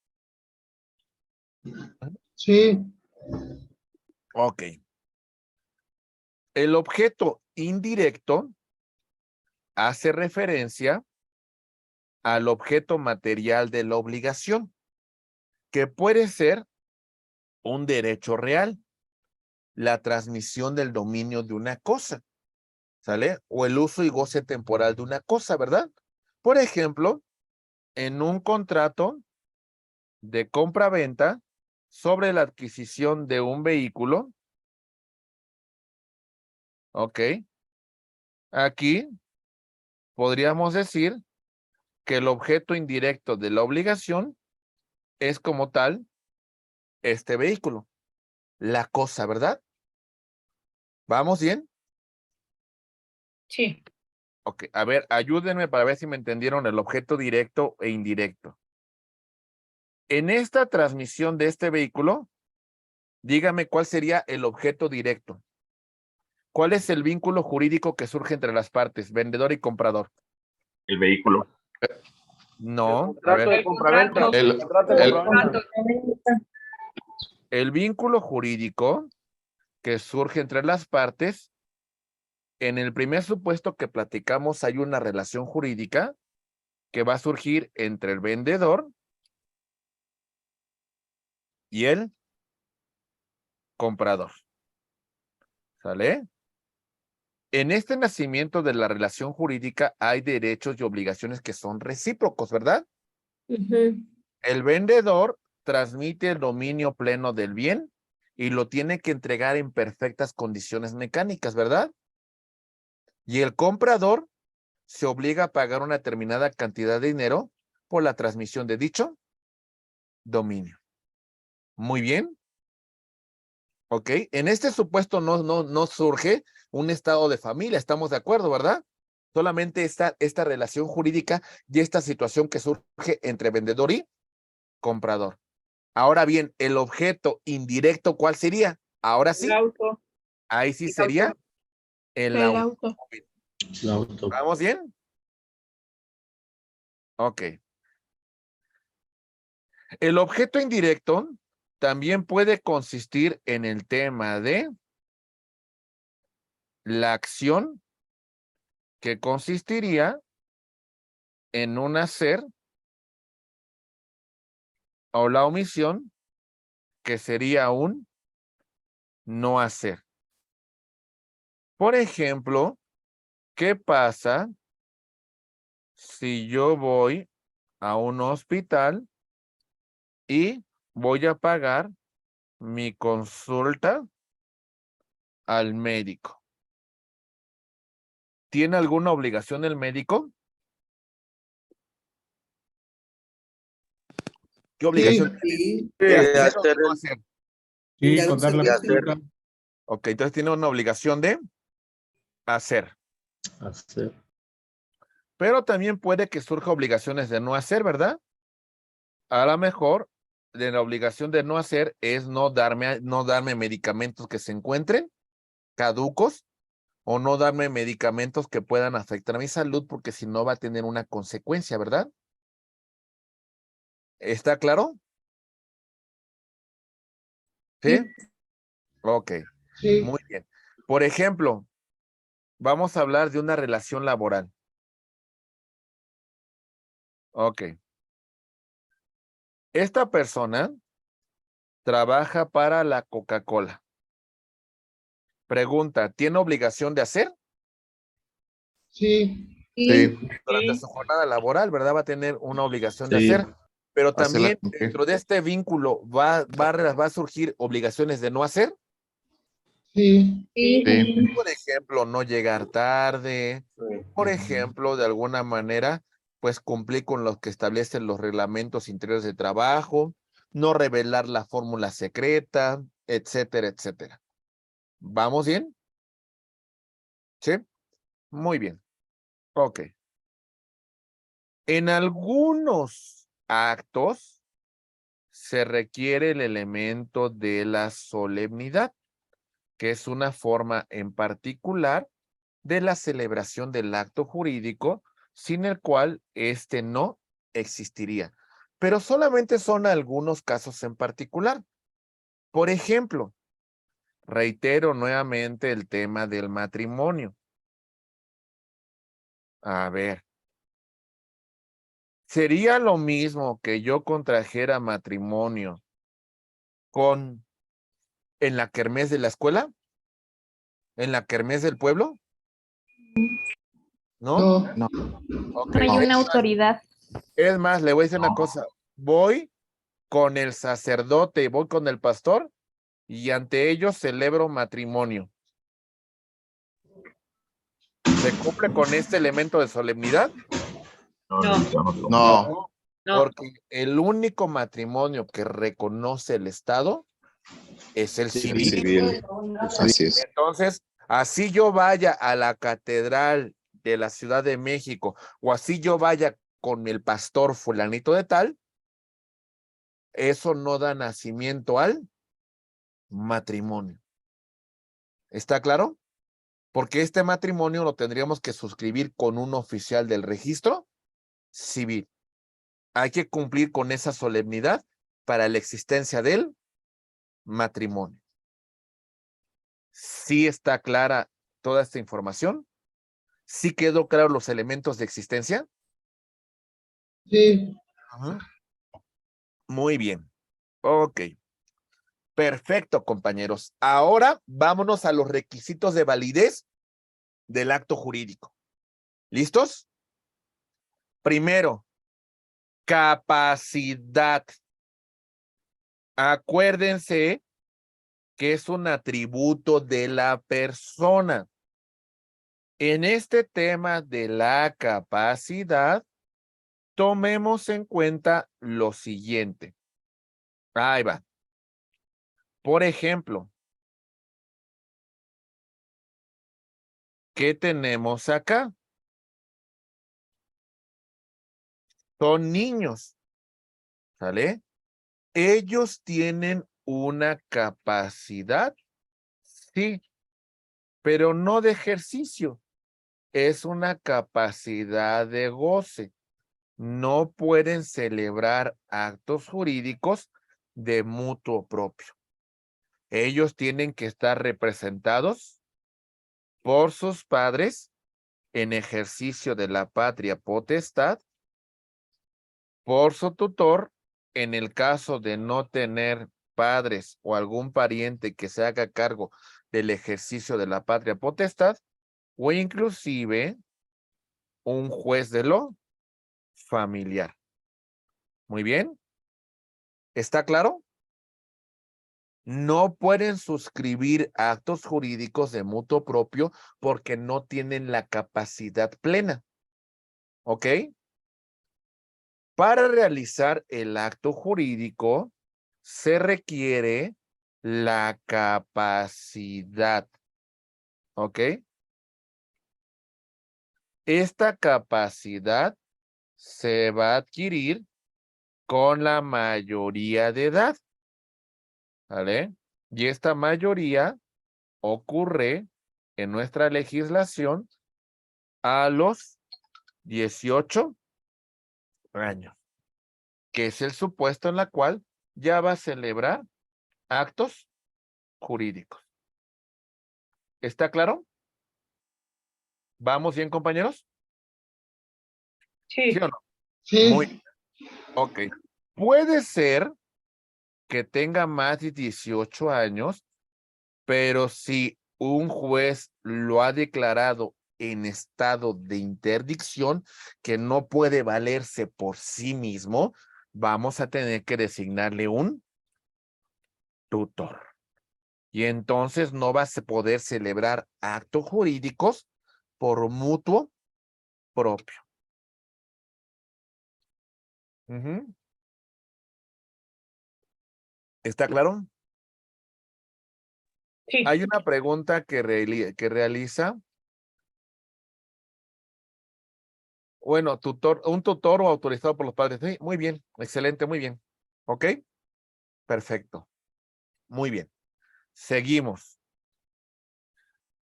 Sí. Ok. El objeto indirecto hace referencia al objeto material de la obligación, que puede ser un derecho real, la transmisión del dominio de una cosa, ¿sale? O el uso y goce temporal de una cosa, ¿verdad? Por ejemplo, en un contrato de compra-venta sobre la adquisición de un vehículo, ¿ok? Aquí podríamos decir que el objeto indirecto de la obligación es como tal este vehículo, la cosa, ¿verdad? ¿Vamos bien? Sí. Ok, a ver, ayúdenme para ver si me entendieron el objeto directo e indirecto. En esta transmisión de este vehículo, dígame cuál sería el objeto directo. ¿Cuál es el vínculo jurídico que surge entre las partes, vendedor y comprador? El vehículo. No, a ver. Contrato de compraventa. El- Contrato de el- compraventa. El vínculo jurídico que surge entre las partes, en el primer supuesto que platicamos hay una relación jurídica que va a surgir entre el vendedor y el comprador. ¿Sale? En este nacimiento de la relación jurídica hay derechos y obligaciones que son recíprocos, ¿verdad? El vendedor transmite el dominio pleno del bien y lo tiene que entregar en perfectas condiciones mecánicas, ¿verdad? Y el comprador se obliga a pagar una determinada cantidad de dinero por la transmisión de dicho dominio. Muy bien. Ok. En este supuesto no surge un estado de familia, estamos de acuerdo, ¿verdad? Solamente esta relación jurídica y esta situación que surge entre vendedor y comprador. Ahora bien, el objeto indirecto, ¿cuál sería? Ahora sí. El auto. Ahí sí sería el auto. El auto. ¿Vamos bien? Ok. El objeto indirecto también puede consistir en el tema de la acción que consistiría en un hacer o la omisión que sería un no hacer. Por ejemplo, ¿qué pasa si yo voy a un hospital y voy a pagar mi consulta al médico? ¿Tiene alguna obligación el médico? ¿Qué obligación tiene? ¿De hacer o de no hacer? Sí, contar la consulta. Ok, entonces tiene una obligación de hacer. Hacer. Pero también puede que surja obligaciones de no hacer, ¿verdad? A lo mejor de la obligación de no hacer es no darme medicamentos que se encuentren caducos o no darme medicamentos que puedan afectar a mi salud porque si no va a tener una consecuencia, ¿verdad? ¿Está claro? ¿Sí? Ok, Sí. muy bien. Por ejemplo, vamos a hablar de una relación laboral. Ok. Esta persona trabaja para la Coca-Cola. Pregunta, ¿tiene obligación de hacer? Sí. Sí. Durante su jornada laboral, ¿verdad? Va a tener una obligación de hacer. Pero también dentro de este vínculo va a surgir obligaciones de no hacer. Sí. Sí. Por ejemplo, no llegar tarde. Por ejemplo, de alguna manera, pues cumplir con lo que establecen los reglamentos interiores de trabajo, no revelar la fórmula secreta, etcétera, etcétera. ¿Vamos bien? ¿Sí? Muy bien. Ok. En algunos actos se requiere el elemento de la solemnidad, que es una forma en particular de la celebración del acto jurídico, sin el cual este no existiría. Pero solamente son algunos casos en particular. Por ejemplo, reitero nuevamente el tema del matrimonio. A ver, ¿sería lo mismo que yo contrajera matrimonio con en la kermés de la escuela? ¿En la kermés del pueblo? ¿No? No. Ok. Hay una autoridad. Es más, le voy a decir una cosa. Voy con el sacerdote, voy con el pastor y ante ellos celebro matrimonio. ¿Se cumple con este elemento de solemnidad? No. Porque el único matrimonio que reconoce el Estado es el civil. Civil. Así es. Entonces, así yo vaya a la catedral de la Ciudad de México o así yo vaya con el pastor fulanito de tal, eso no da nacimiento al matrimonio. ¿Está claro? Porque este matrimonio lo tendríamos que suscribir con un oficial del registro civil. Hay que cumplir con esa solemnidad para la existencia del matrimonio. ¿Sí está clara toda esta información? ¿Sí quedó claro los elementos de existencia? Sí. Ajá. Muy bien. Ok. Perfecto, compañeros. Ahora vámonos a los requisitos de validez del acto jurídico. ¿Listos? Primero, capacidad. Acuérdense que es un atributo de la persona. En este tema de la capacidad, tomemos en cuenta lo siguiente. Ahí va. Por ejemplo, ¿qué tenemos acá? Son niños, ¿sale? Ellos tienen una capacidad, sí, pero no de ejercicio. Es una capacidad de goce. No pueden celebrar actos jurídicos de mutuo propio. Ellos tienen que estar representados por sus padres en ejercicio de la patria potestad, por su tutor, en el caso de no tener padres o algún pariente que se haga cargo del ejercicio de la patria potestad, o inclusive un juez de lo familiar. Muy bien. ¿Está claro? No pueden suscribir actos jurídicos de mutuo propio porque no tienen la capacidad plena. ¿Ok? Para realizar el acto jurídico se requiere la capacidad. ¿Ok? Esta capacidad se va a adquirir con la mayoría de edad, ¿vale? Y esta mayoría ocurre en nuestra legislación a los 18 años, que es el supuesto en la cual ya va a celebrar actos jurídicos. ¿Está claro? ¿Vamos bien, compañeros? Sí. ¿Sí o no? Sí. Muy bien. Ok. Puede ser que tenga más de 18 años, pero si un juez lo ha declarado en estado de interdicción, que no puede valerse por sí mismo, vamos a tener que designarle un tutor. Y entonces no vas a poder celebrar actos jurídicos por mutuo propio. Ujú. ¿Está claro? Sí. Hay una pregunta que realiza, bueno, un tutor o autorizado por los padres. Sí, muy bien, excelente, muy bien. ¿Ok? Perfecto. Muy bien. Seguimos.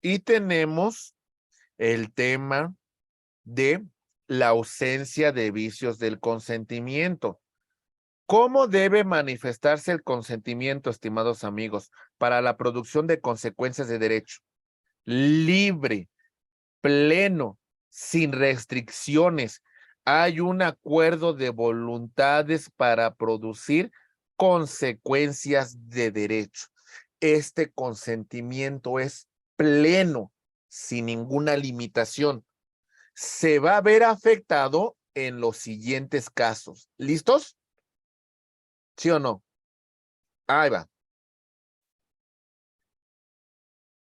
Y tenemos el tema de la ausencia de vicios del consentimiento. ¿Cómo debe manifestarse el consentimiento, estimados amigos, para la producción de consecuencias de derecho? Libre, pleno, sin restricciones. Hay un acuerdo de voluntades para producir consecuencias de derecho. Este consentimiento es pleno, sin ninguna limitación. Se va a ver afectado en los siguientes casos. ¿Listos? ¿Sí o no? Ahí va.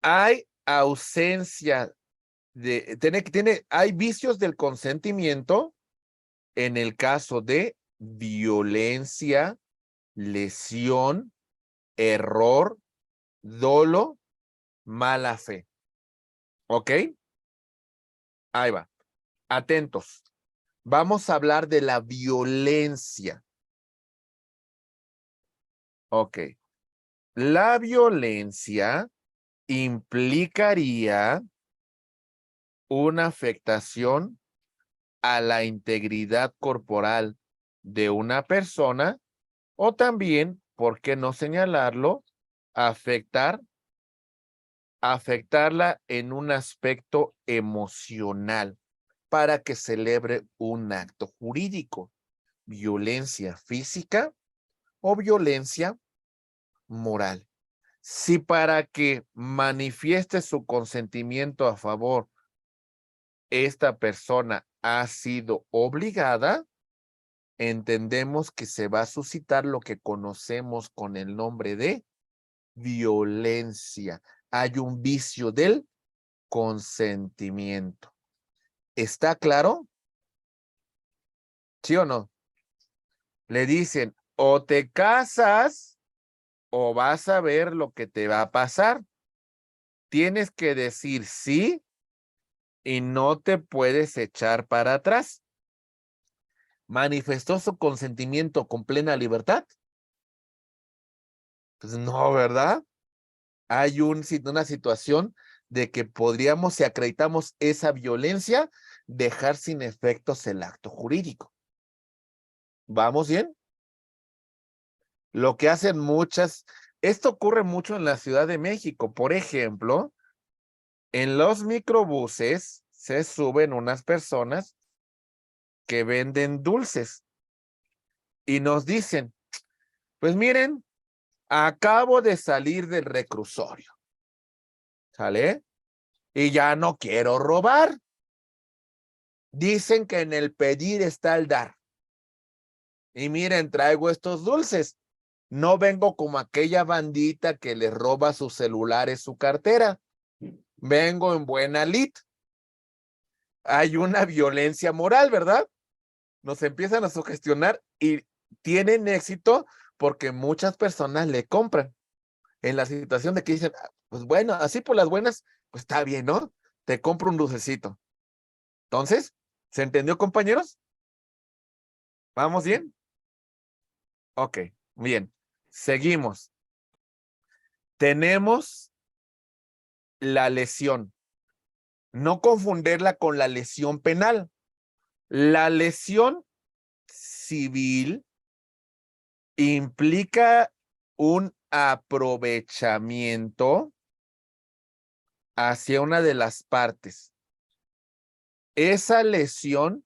Hay ausencia hay vicios del consentimiento en el caso de violencia, lesión, error, dolo, mala fe. ¿Ok? Ahí va. Atentos. Vamos a hablar de la violencia. Ok. La violencia implicaría una afectación a la integridad corporal de una persona o también, ¿por qué no señalarlo? Afectarla en un aspecto emocional para que celebre un acto jurídico, violencia física o violencia moral. Si para que manifieste su consentimiento a favor, esta persona ha sido obligada, entendemos que se va a suscitar lo que conocemos con el nombre de violencia. Hay un vicio del consentimiento. ¿Está claro? ¿Sí o no? Le dicen, o te casas o vas a ver lo que te va a pasar. Tienes que decir sí y no te puedes echar para atrás. ¿Manifestó su consentimiento con plena libertad? Pues no, ¿verdad? Hay una situación de que podríamos, si acreditamos esa violencia, dejar sin efectos el acto jurídico. ¿Vamos bien? Lo que hacen esto ocurre mucho en la Ciudad de México. Por ejemplo, en los microbuses se suben unas personas que venden dulces y nos dicen, pues miren, acabo de salir del reclusorio, ¿sale? Y ya no quiero robar. Dicen que en el pedir está el dar. Y miren, traigo estos dulces. No vengo como aquella bandita que les roba sus celulares, su cartera. Vengo en buena lid. Hay una violencia moral, ¿verdad? Nos empiezan a sugestionar y tienen éxito porque muchas personas le compran. En la situación de que dicen, pues bueno, así por las buenas, pues está bien, ¿no? Te compro un dulcecito. Entonces, ¿se entendió, compañeros? ¿Vamos bien? Ok, bien. Seguimos. Tenemos la lesión. No confundirla con la lesión penal. La lesión civil implica un aprovechamiento hacia una de las partes. Esa lesión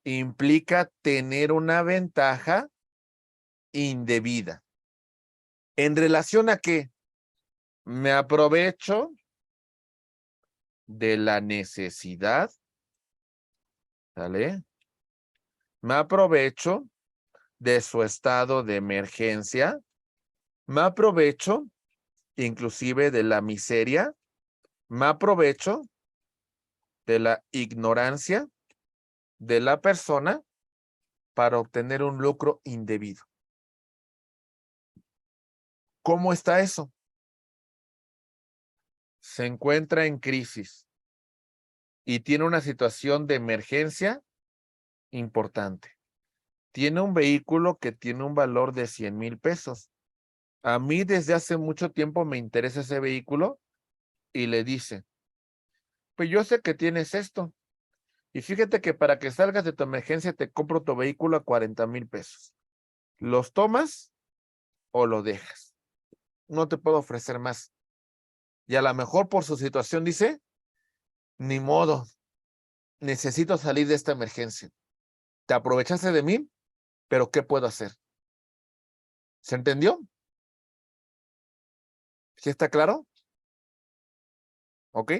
implica tener una ventaja indebida. ¿En relación a qué? Me aprovecho de la necesidad, ¿vale? Me aprovecho de su estado de emergencia, me aprovecho inclusive de la miseria, me aprovecho de la ignorancia de la persona para obtener un lucro indebido. ¿Cómo está eso? Se encuentra en crisis y tiene una situación de emergencia importante. Tiene un vehículo que tiene un valor de 100,000 pesos. A mí desde hace mucho tiempo me interesa ese vehículo y le dice, pues yo sé que tienes esto y fíjate que para que salgas de tu emergencia te compro tu vehículo a 40,000 pesos. ¿Los tomas o lo dejas? No te puedo ofrecer más. Y a lo mejor por su situación dice, ni modo, necesito salir de esta emergencia. Te aprovechaste de mí, pero ¿qué puedo hacer? ¿Se entendió? ¿Sí está claro? ¿Ok?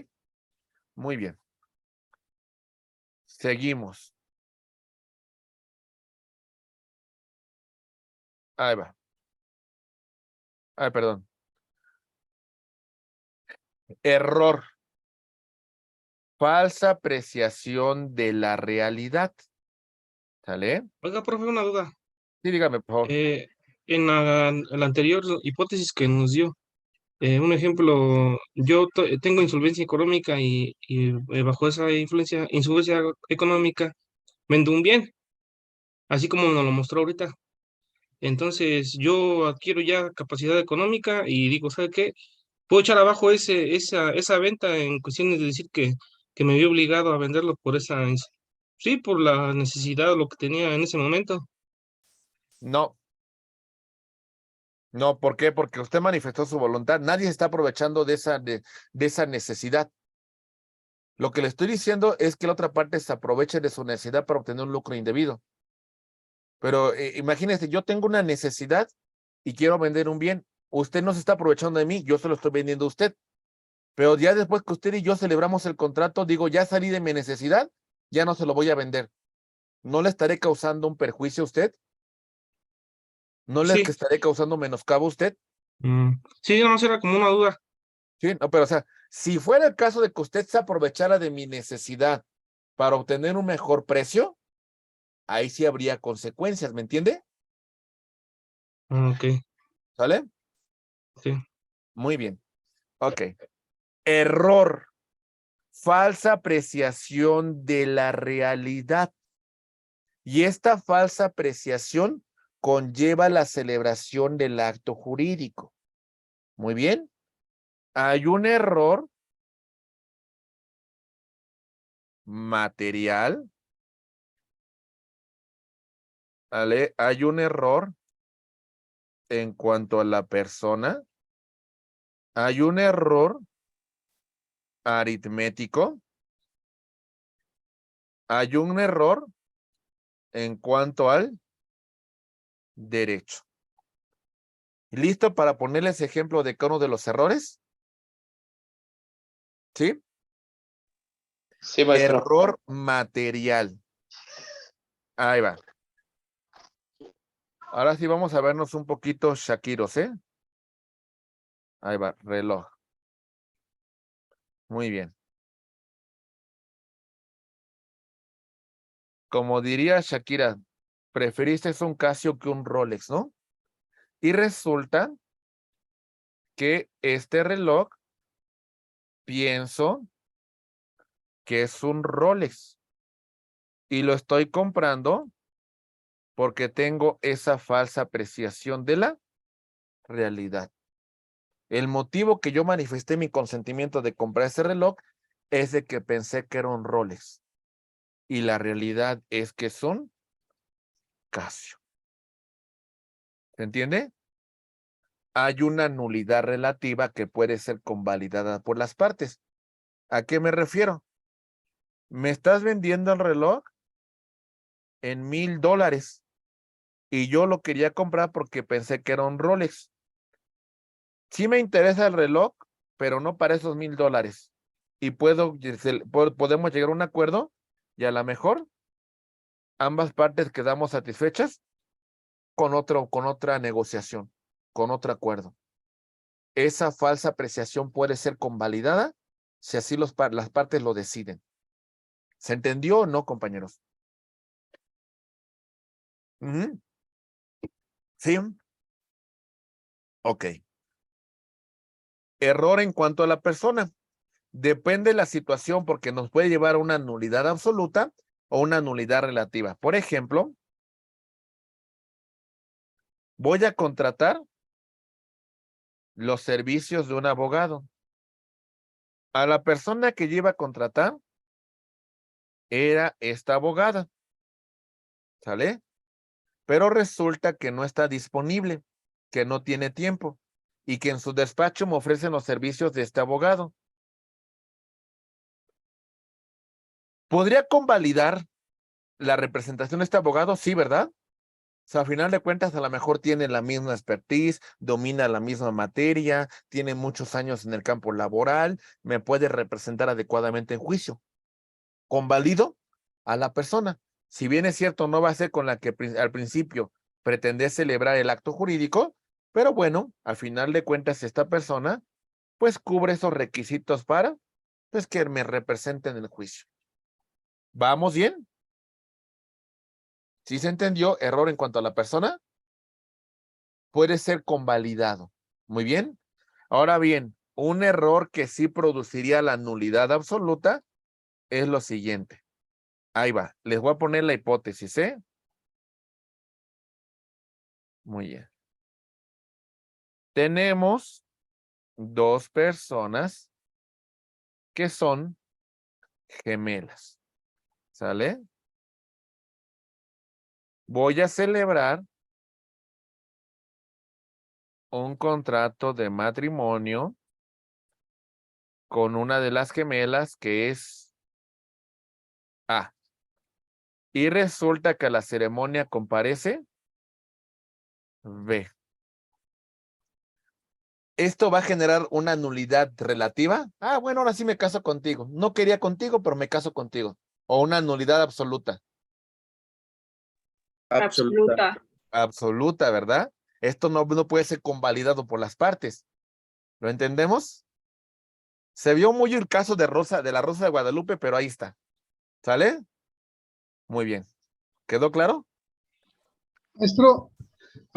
Muy bien. Seguimos. Ahí va. Ay, perdón. Error. Falsa apreciación de la realidad. ¿Sale? Oiga, profe, una duda. Sí, dígame, por favor. En la anterior hipótesis que nos dio, un ejemplo, yo tengo insolvencia económica y bajo esa insolvencia económica, vendo un bien, así como nos lo mostró ahorita. Entonces, yo adquiero ya capacidad económica y digo, ¿sabe qué? Puedo echar abajo esa venta en cuestiones de decir que me vi obligado a venderlo por sí, por la necesidad o lo que tenía en ese momento. No. No, ¿por qué? Porque usted manifestó su voluntad. Nadie se está aprovechando de esa necesidad. Lo que le estoy diciendo es que la otra parte se aproveche de su necesidad para obtener un lucro indebido. Pero imagínese, yo tengo una necesidad y quiero vender un bien. Usted no se está aprovechando de mí, yo se lo estoy vendiendo a usted. Pero ya después que usted y yo celebramos el contrato, digo, ya salí de mi necesidad, ya no se lo voy a vender. ¿No le estaré causando un perjuicio a usted? ¿No le Sí. estaré causando menoscabo a usted? Sí, no, era como una duda. Sí, no, pero o sea, si fuera el caso de que usted se aprovechara de mi necesidad para obtener un mejor precio, ahí sí habría consecuencias, ¿me entiende? Ok, ¿Sale? sí. Muy bien. Ok. Error. Falsa apreciación de la realidad. Y esta falsa apreciación conlleva la celebración del acto jurídico. Muy bien. Hay un error material. ¿Vale? Hay un error en cuanto a la persona. Hay un error aritmético. Hay un error en cuanto al derecho. ¿Listo para ponerles ejemplo de cada uno de los errores? ¿Sí? Sí, maestro. Error material. Ahí va. Ahora sí vamos a vernos un poquito Shakiros, ¿eh? Ahí va, reloj. Muy bien. Como diría Shakira, preferiste un Casio que un Rolex, ¿no? Y resulta que este reloj, pienso que es un Rolex. Y lo estoy comprando porque tengo esa falsa apreciación de la realidad. El motivo que yo manifesté mi consentimiento de comprar ese reloj es de que pensé que era un Rolex. Y la realidad es que son Casio. ¿Se entiende? Hay una nulidad relativa que puede ser convalidada por las partes. ¿A qué me refiero? Me estás vendiendo el reloj en $1,000 y yo lo quería comprar porque pensé que era un Rolex. Sí me interesa el reloj, pero no para esos $1,000. Y podemos llegar a un acuerdo y a lo mejor ambas partes quedamos satisfechas con otra negociación, con otro acuerdo. Esa falsa apreciación puede ser convalidada si así las partes lo deciden. ¿Se entendió o no, compañeros? ¿Sí? Ok. Error en cuanto a la persona. Depende de la situación porque nos puede llevar a una nulidad absoluta o una nulidad relativa. Por ejemplo, voy a contratar los servicios de un abogado. A la persona que yo iba a contratar era esta abogada. ¿Sale? Pero resulta que no está disponible, que no tiene tiempo y que en su despacho me ofrecen los servicios de este abogado. ¿Podría convalidar la representación de este abogado? Sí, ¿verdad? O sea, a final de cuentas, a lo mejor tiene la misma expertise, domina la misma materia, tiene muchos años en el campo laboral, me puede representar adecuadamente en juicio. Convalido a la persona. Si bien es cierto, no va a ser con la que al principio pretendé celebrar el acto jurídico, pero bueno, al final de cuentas, esta persona, pues cubre esos requisitos para, pues que me representen en el juicio. ¿Vamos bien? ¿Sí se entendió? Error en cuanto a la persona puede ser convalidado. Muy bien. Ahora bien, un error que sí produciría la nulidad absoluta es lo siguiente. Ahí va. Les voy a poner la hipótesis, ¿eh? Muy bien. Tenemos dos personas que son gemelas. ¿Sale? Voy a celebrar un contrato de matrimonio con una de las gemelas que es A. Y resulta que a la ceremonia comparece B. ¿Esto va a generar una nulidad relativa? Ah, bueno, ahora sí me caso contigo. No quería contigo, pero me caso contigo. O una nulidad absoluta. Absoluta. Absoluta, ¿verdad? Esto no puede ser convalidado por las partes. ¿Lo entendemos? Se vio muy el caso de la Rosa de Guadalupe, pero ahí está. ¿Sale? Muy bien. ¿Quedó claro? Maestro,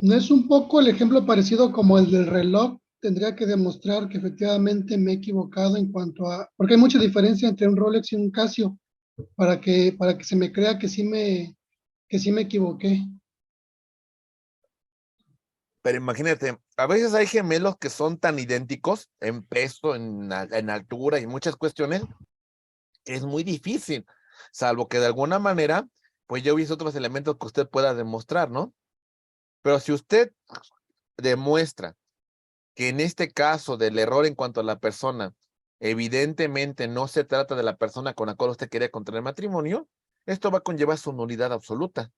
¿no es un poco el ejemplo parecido como el del reloj? Tendría que demostrar que efectivamente me he equivocado en cuanto a, porque hay mucha diferencia entre un Rolex y un Casio, para que se me crea que sí me equivoqué. Pero imagínate, a veces hay gemelos que son tan idénticos en peso, en altura y muchas cuestiones, que es muy difícil, salvo que de alguna manera, pues yo hubiese otros elementos que usted pueda demostrar, ¿no? Pero si usted demuestra que en este caso del error en cuanto a la persona, evidentemente no se trata de la persona con la cual usted quería contraer matrimonio, esto va a conllevar su nulidad absoluta.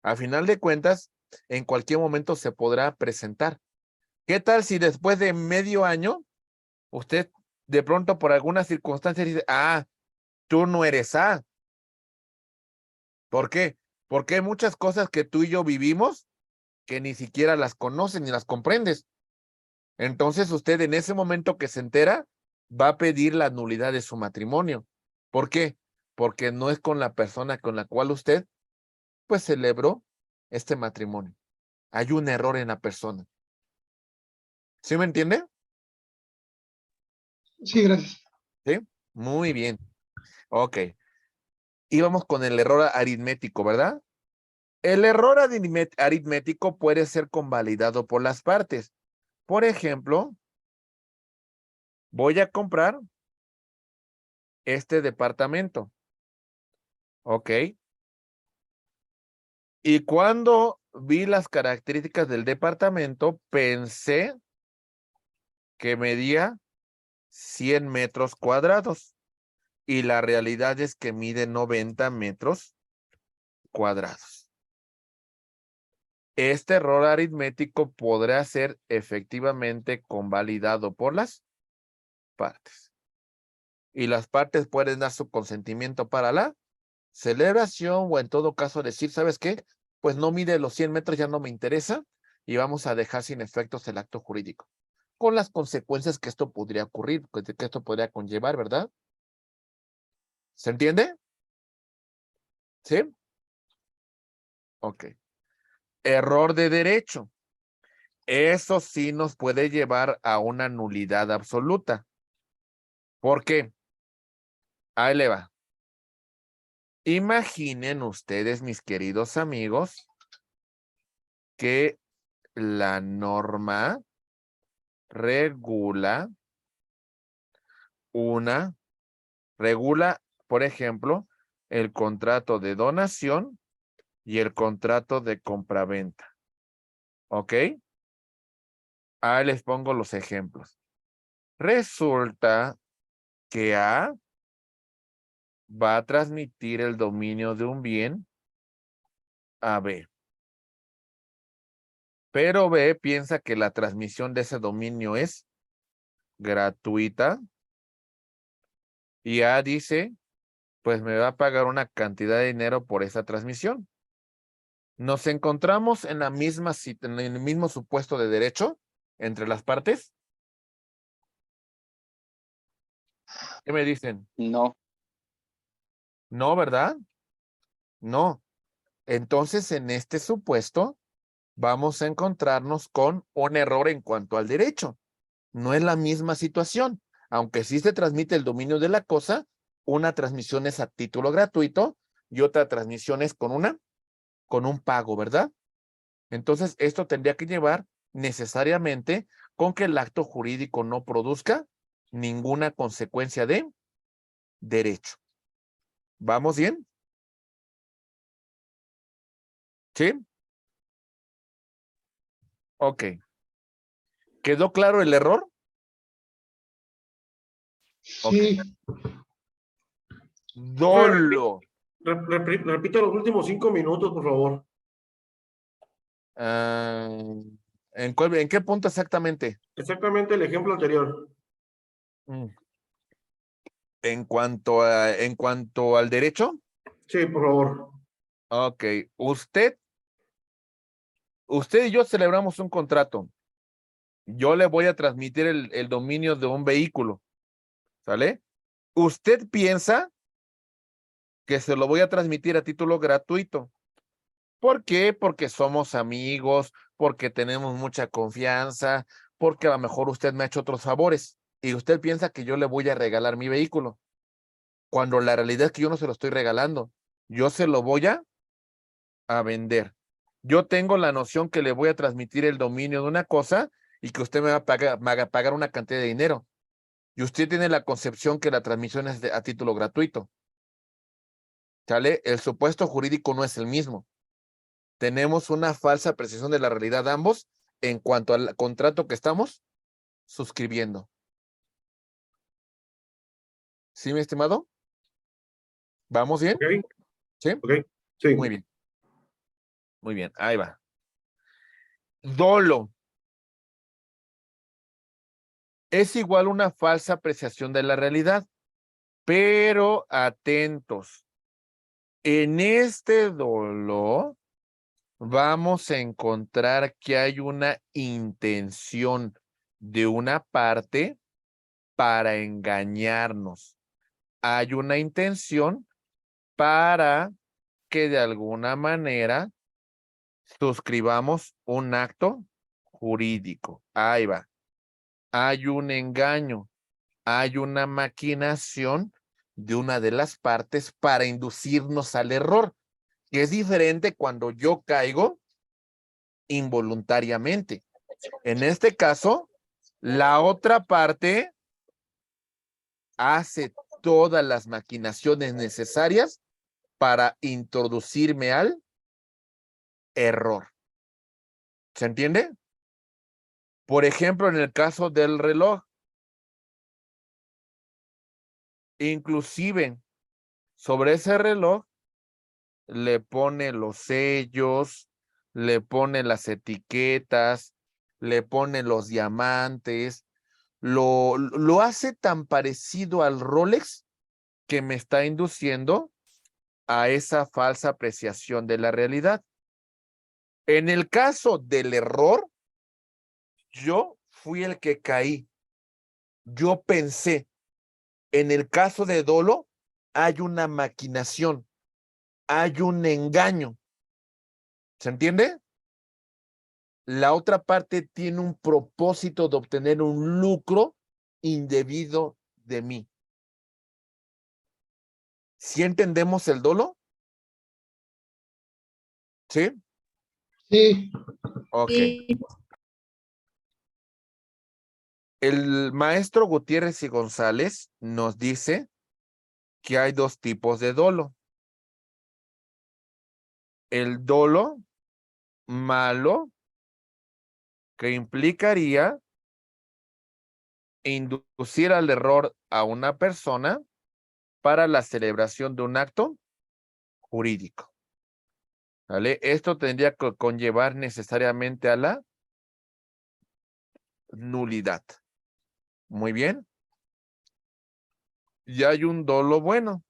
A final de cuentas, en cualquier momento se podrá presentar. ¿Qué tal si después de medio año, usted de pronto por alguna circunstancia dice, ah, tú no eres A? ¿Por qué? Porque hay muchas cosas que tú y yo vivimos que ni siquiera las conoces ni las comprendes. Entonces usted en ese momento que se entera, va a pedir la nulidad de su matrimonio. ¿Por qué? Porque no es con la persona con la cual usted, pues, celebró este matrimonio. Hay un error en la persona. ¿Sí me entiende? Sí, gracias. ¿Sí? Muy bien. Ok. íbamos con el error aritmético, ¿verdad? El error aritmético puede ser convalidado por las partes. Por ejemplo, voy a comprar este departamento. Ok. Y cuando vi las características del departamento, pensé que medía 100 metros cuadrados. Y la realidad es que mide 90 metros cuadrados. Este error aritmético podrá ser efectivamente convalidado por las partes. Y las partes pueden dar su consentimiento para la celebración o en todo caso decir, ¿sabes qué? Pues no mide los 100 metros, ya no me interesa y vamos a dejar sin efectos el acto jurídico. Con las consecuencias que esto podría ocurrir, que esto podría conllevar, ¿verdad? ¿Se entiende? ¿Sí? Ok. Error de derecho. Eso sí nos puede llevar a una nulidad absoluta. ¿Por qué? Ahí le va. Imaginen ustedes, mis queridos amigos, que la norma regula, por ejemplo, el contrato de donación y el contrato de compraventa. ¿Ok? Ahí les pongo los ejemplos. Resulta que A va a transmitir el dominio de un bien a B. Pero B piensa que la transmisión de ese dominio es gratuita. Y A dice, pues me va a pagar una cantidad de dinero por esa transmisión. Nos encontramos en en el mismo supuesto de derecho entre las partes. ¿Qué me dicen? No. No, ¿verdad? No. Entonces, en este supuesto, vamos a encontrarnos con un error en cuanto al derecho. No es la misma situación. Aunque sí se transmite el dominio de la cosa, una transmisión es a título gratuito y otra transmisión es con un pago, ¿verdad? Entonces, esto tendría que llevar necesariamente con que el acto jurídico no produzca ninguna consecuencia de derecho. ¿Vamos bien? ¿Sí? Ok. ¿Quedó claro el error? Sí, Dolo. Repito los últimos 5 minutos, por favor. Ah, ¿en qué punto exactamente? Exactamente el ejemplo anterior. Mm. En cuanto al derecho. Sí, por favor. Ok. Usted y yo celebramos un contrato. Yo le voy a transmitir el dominio de un vehículo. ¿Sale? Usted piensa que se lo voy a transmitir a título gratuito. ¿Por qué? Porque somos amigos, porque tenemos mucha confianza, porque a lo mejor usted me ha hecho otros favores y usted piensa que yo le voy a regalar mi vehículo, cuando la realidad es que yo no se lo estoy regalando, yo se lo voy a vender. Yo tengo la noción que le voy a transmitir el dominio de una cosa y que usted me va a pagar una cantidad de dinero. Y usted tiene la concepción que la transmisión es a título gratuito. ¿Sale? El supuesto jurídico no es el mismo. Tenemos una falsa precisión de la realidad ambos en cuanto al contrato que estamos suscribiendo. ¿Sí, mi estimado? ¿Vamos bien? Ok. ¿Sí? Ok. Sí. Muy bien. Muy bien, ahí va. Dolo. Es igual una falsa apreciación de la realidad, pero atentos. En este dolo vamos a encontrar que hay una intención de una parte para engañarnos. Hay una intención para que de alguna manera suscribamos un acto jurídico. Ahí va. Hay un engaño, hay una maquinación de una de las partes para inducirnos al error, que es diferente cuando yo caigo involuntariamente. En este caso, la otra parte hace todas las maquinaciones necesarias para introducirme al error. ¿Se entiende? Por ejemplo, en el caso del reloj, inclusive sobre ese reloj le pone los sellos, le pone las etiquetas, le pone los diamantes, lo hace tan parecido al Rolex que me está induciendo a esa falsa apreciación de la realidad. En el caso del error, yo fui el que caí. Yo pensé. En el caso de dolo, hay una maquinación, hay un engaño. ¿Se entiende? La otra parte tiene un propósito de obtener un lucro indebido de mí. ¿Sí entendemos el dolo? ¿Sí? Sí, Ok. El maestro Gutiérrez y González nos dice que hay dos tipos de dolo. El dolo malo, que implicaría inducir al error a una persona para la celebración de un acto jurídico. ¿Vale? Esto tendría que conllevar necesariamente a la nulidad. Muy bien. Y hay un dolo bueno,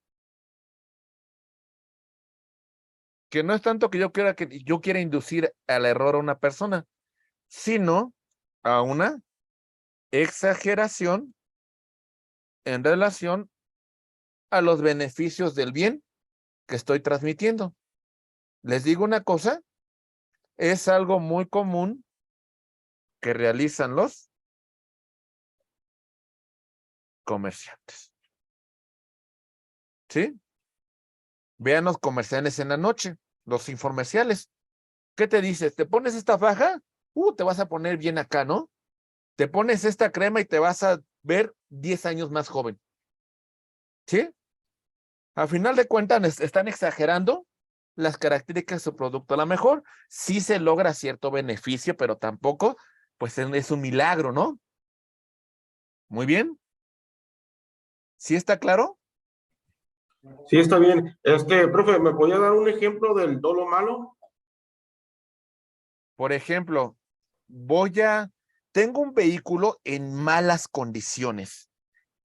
que no es tanto que yo quiera inducir al error a una persona, sino a una exageración en relación a los beneficios del bien que estoy transmitiendo. Les digo una cosa, es algo muy común que realizan los comerciantes. ¿Sí? Vean los comerciales en la noche, los infomerciales. ¿Qué te dices? ¿Te pones esta faja? Te vas a poner bien acá, ¿no? Te pones esta crema y te vas a ver 10 años más joven. ¿Sí? Al final de cuentas están exagerando las características de su producto. A lo mejor sí se logra cierto beneficio, pero tampoco, pues es un milagro, ¿no? Muy bien. ¿Sí está claro? Sí, está bien. Profe, ¿me podía dar un ejemplo del dolo malo? Por ejemplo, tengo un vehículo en malas condiciones.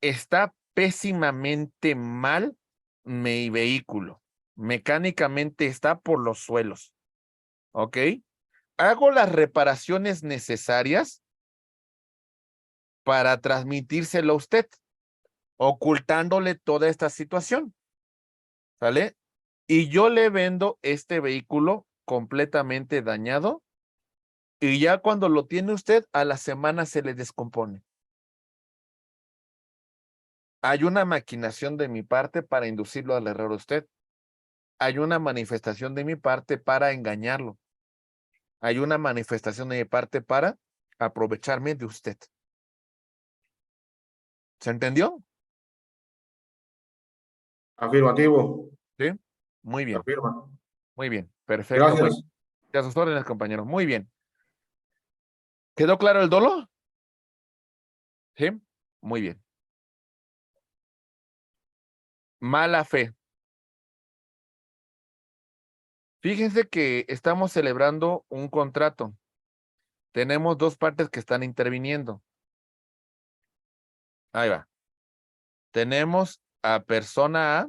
Está pésimamente mal mi vehículo. Mecánicamente está por los suelos. ¿Ok? Hago las reparaciones necesarias para transmitírselo a usted, ocultándole toda esta situación. ¿Sale? Y yo le vendo este vehículo completamente dañado y ya cuando lo tiene usted, a la semana se le descompone. Hay una maquinación de mi parte para inducirlo al error a usted. Hay una manifestación de mi parte para engañarlo. Hay una manifestación de mi parte para aprovecharme de usted. ¿Se entendió? Afirmativo. Sí. Muy bien. Afirma. Muy bien. Perfecto. Muy Gracias. bien. A sus órdenes, compañero. Muy bien. ¿Quedó claro el dolo? Sí. Muy bien. Mala fe. Fíjense que estamos celebrando un contrato. Tenemos dos partes que están interviniendo. Ahí va. Tenemos a persona A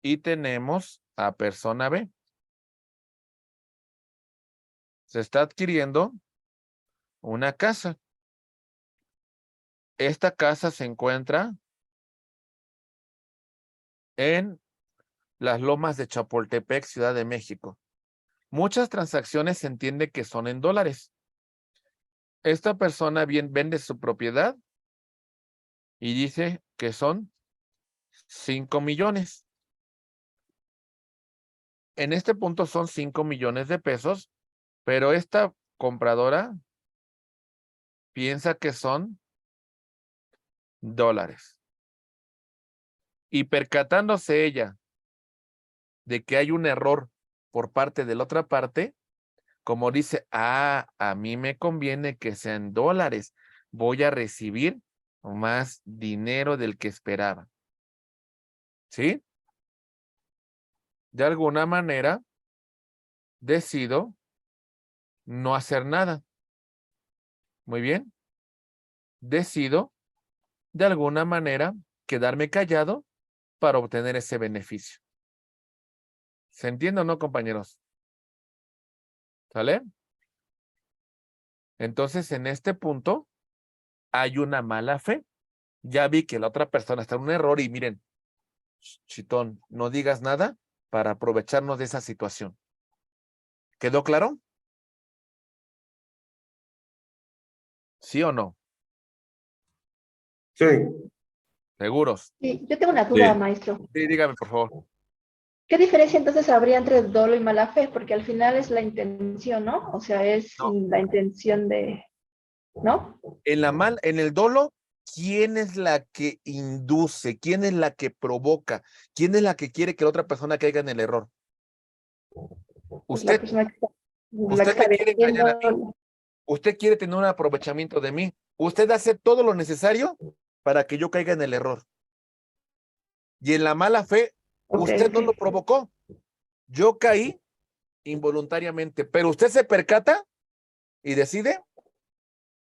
y tenemos a persona B. Se está adquiriendo una casa. Esta casa se encuentra en las Lomas de Chapultepec, Ciudad de México. Muchas transacciones se entiende que son en dólares. Esta persona vende su propiedad y dice que son 5 millones. En este punto son 5 millones de pesos, pero esta compradora piensa que son dólares. Y percatándose ella de que hay un error por parte de la otra parte, como dice, a mí me conviene que sean dólares, voy a recibir más dinero del que esperaba. ¿Sí? De alguna manera, decido no hacer nada. Muy bien. Decido, de alguna manera, quedarme callado para obtener ese beneficio. ¿Se entiende o no, compañeros? ¿Sale? Entonces, en este punto, hay una mala fe. Ya vi que la otra persona está en un error y miren, chitón, no digas nada para aprovecharnos de esa situación. ¿Quedó claro? ¿Sí o no? Sí. ¿Seguros? Sí, yo tengo una duda, Sí. maestro. Sí, dígame, por favor. ¿Qué diferencia entonces habría entre dolo y mala fe? Porque al final es la intención, ¿no? O sea, es No. la intención de, ¿no? En el dolo, ¿quién es la que induce? ¿Quién es la que provoca? ¿Quién es la que quiere que la otra persona caiga en el error? Pues la Usted, persona que la que usted está me quiere engañar a mí. vendiendo. Usted quiere tener un aprovechamiento de mí. Usted hace todo lo necesario para que yo caiga en el error. Y en la mala fe, Ok, usted no ok. lo provocó. Yo caí involuntariamente, pero usted se percata y decide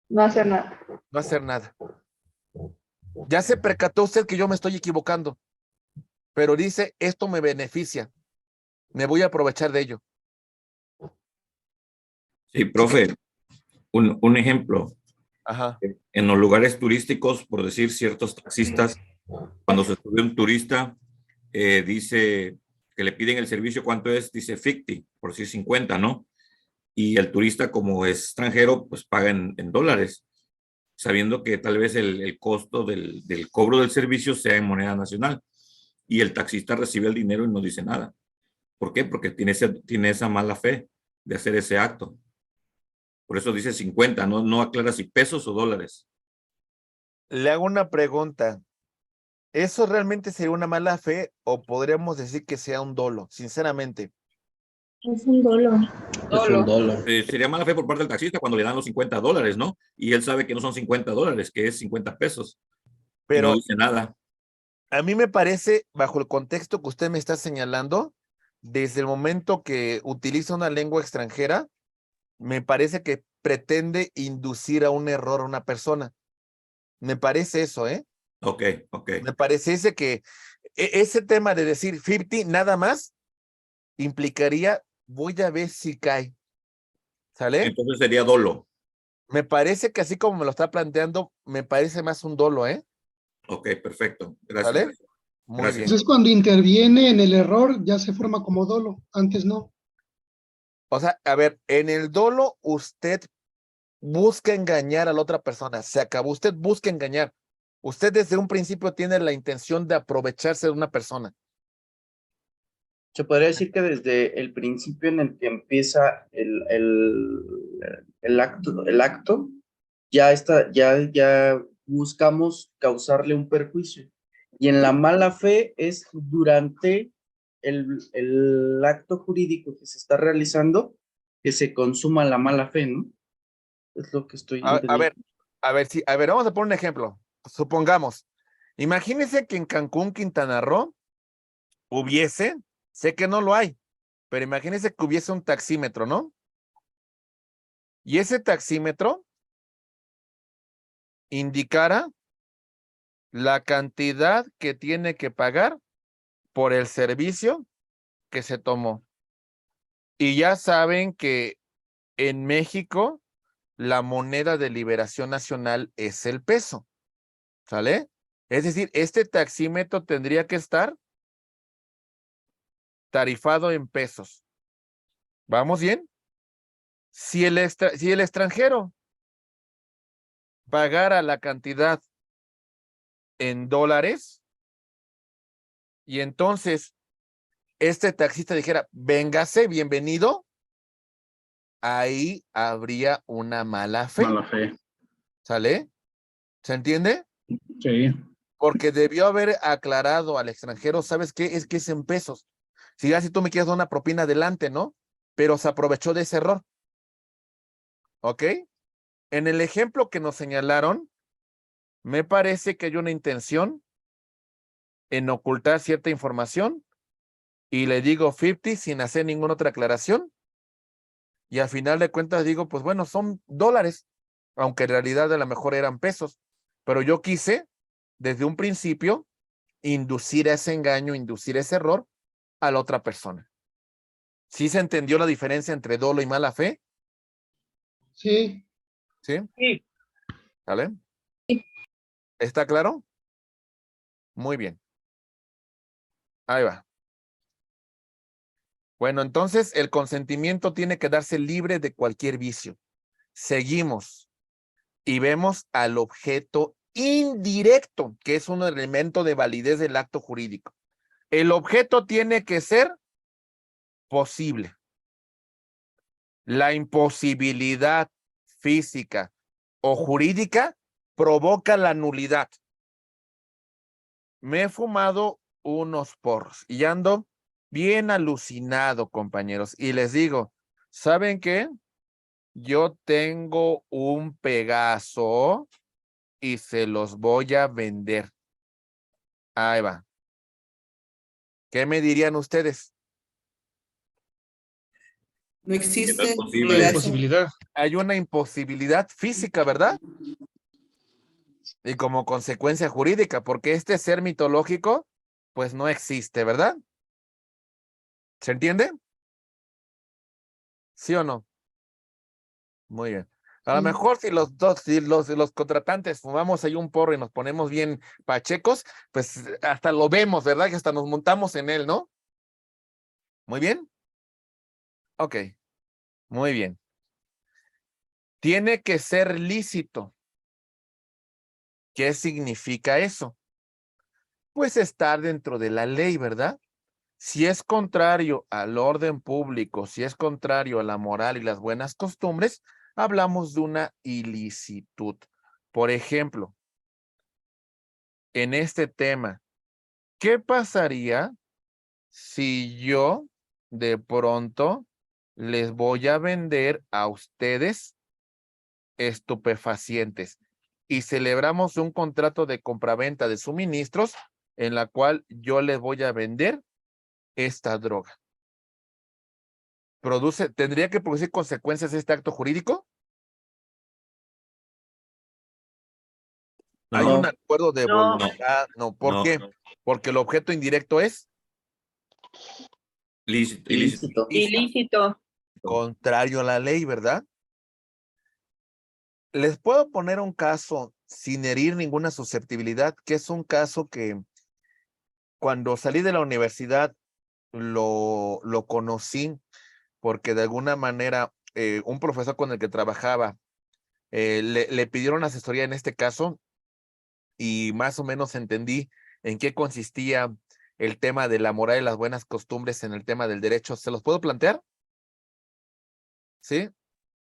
No hacer nada. no hacer nada. Ya se percató usted que yo me estoy equivocando, pero dice, esto me beneficia, me voy a aprovechar de ello. Sí, profe, un ejemplo. Ajá. En los lugares turísticos, por decir, ciertos taxistas, cuando se sube un turista, dice que le piden el servicio, ¿cuánto es? Dice 50, por decir 50, ¿no? Y el turista, como es extranjero, pues paga en dólares, sabiendo que tal vez el costo del cobro del servicio sea en moneda nacional. Y el taxista recibe el dinero y no dice nada. ¿Por qué? Porque tiene esa mala fe de hacer ese acto. Por eso dice 50, no aclara si pesos o dólares. Le hago una pregunta. ¿Eso realmente sería una mala fe o podríamos decir que sea un dolo, sinceramente? Es un dolo. Es un dólar. Sería mala fe por parte del taxista cuando le dan los 50 dólares, ¿no? Y él sabe que no son 50 dólares, que es 50 pesos. Y no Pero dice nada. a mí me parece, bajo el contexto que usted me está señalando, desde el momento que utiliza una lengua extranjera, me parece que pretende inducir a un error a una persona. Me parece eso, ¿eh? Ok. Me parece ese tema de decir 50 nada más implicaría, voy a ver si cae. ¿Sale? Entonces sería dolo. Me parece que así como me lo está planteando, me parece más un dolo, ¿eh? Ok, perfecto. Gracias. ¿Sale? Muy Gracias. bien. Entonces cuando interviene en el error ya se forma como dolo, antes no. O sea, a ver, en el dolo usted busca engañar a la otra persona. Se acabó. Usted busca engañar. Usted desde un principio tiene la intención de aprovecharse de una persona. Se podría decir que desde el principio en el que empieza el acto, ya buscamos causarle un perjuicio. Y en la mala fe es durante el acto jurídico que se está realizando que se consuma la mala fe, ¿no? Es lo que estoy A entendiendo. ver, vamos a poner un ejemplo. Supongamos, imagínese que en Cancún, Quintana Roo, hubiese, sé que no lo hay, pero imagínese que hubiese un taxímetro, ¿no? Y ese taxímetro indicara la cantidad que tiene que pagar por el servicio que se tomó. Y ya saben que en México la moneda de liberación nacional es el peso, ¿sale? Es decir, este taxímetro tendría que estar tarifado en pesos. ¿Vamos bien? Si el extranjero pagara la cantidad en dólares y entonces este taxista dijera, véngase, bienvenido, ahí habría una mala fe. Mala fe. ¿Sale? ¿Se entiende? Sí. Porque debió haber aclarado al extranjero, ¿sabes qué? Es que es en pesos. Si ya si tú me quieres dar una propina adelante, ¿no? Pero se aprovechó de ese error. ¿Ok? En el ejemplo que nos señalaron, me parece que hay una intención en ocultar cierta información y le digo 50 sin hacer ninguna otra aclaración. Y al final de cuentas digo, pues bueno, son dólares, aunque en realidad a lo mejor eran pesos. Pero yo quise, desde un principio, inducir ese engaño, inducir ese error a la otra persona. ¿Sí se entendió la diferencia entre dolo y mala fe? Sí. ¿Sí? Sí. ¿Vale? ¿Está claro? Muy bien. Ahí va. Bueno, entonces el consentimiento tiene que darse libre de cualquier vicio. Seguimos y vemos al objeto indirecto, que es un elemento de validez del acto jurídico. El objeto tiene que ser posible. La imposibilidad física o jurídica provoca la nulidad. Me he fumado unos porros y ando bien alucinado, compañeros. Y les digo, ¿saben qué? Yo tengo un Pegaso y se los voy a vender. Ahí va. ¿Qué me dirían ustedes? No existe No es posible. Una Pegaso. imposibilidad. Hay una imposibilidad física, ¿verdad? Y como consecuencia jurídica, porque este ser mitológico, pues no existe, ¿verdad? ¿Se entiende? ¿Sí o no? Muy bien. A lo Sí. mejor si los dos, si los contratantes fumamos ahí un porro y nos ponemos bien pachecos, pues hasta lo vemos, ¿verdad? Que hasta nos montamos en él, ¿no? Muy bien. Ok, muy bien. Tiene que ser lícito. ¿Qué significa eso? Pues estar dentro de la ley, ¿verdad? Si es contrario al orden público, si es contrario a la moral y las buenas costumbres, hablamos de una ilicitud. Por ejemplo, en este tema, ¿qué pasaría si yo de pronto les voy a vender a ustedes estupefacientes y celebramos un contrato de compraventa de suministros en la cual yo les voy a vender esta droga? ¿Tendría que producir consecuencias este acto jurídico? Hay un No. acuerdo de No. voluntad, no, ¿por No. qué? Porque el objeto indirecto es Ilícito. Ilícito. Ilícito. contrario a la ley, ¿verdad? Les puedo poner un caso sin herir ninguna susceptibilidad, que es un caso que cuando salí de la universidad lo conocí porque de alguna manera un profesor con el que trabajaba le pidieron asesoría en este caso y más o menos entendí en qué consistía el tema de la moral y las buenas costumbres en el tema del derecho. ¿Se los puedo plantear? ¿Sí?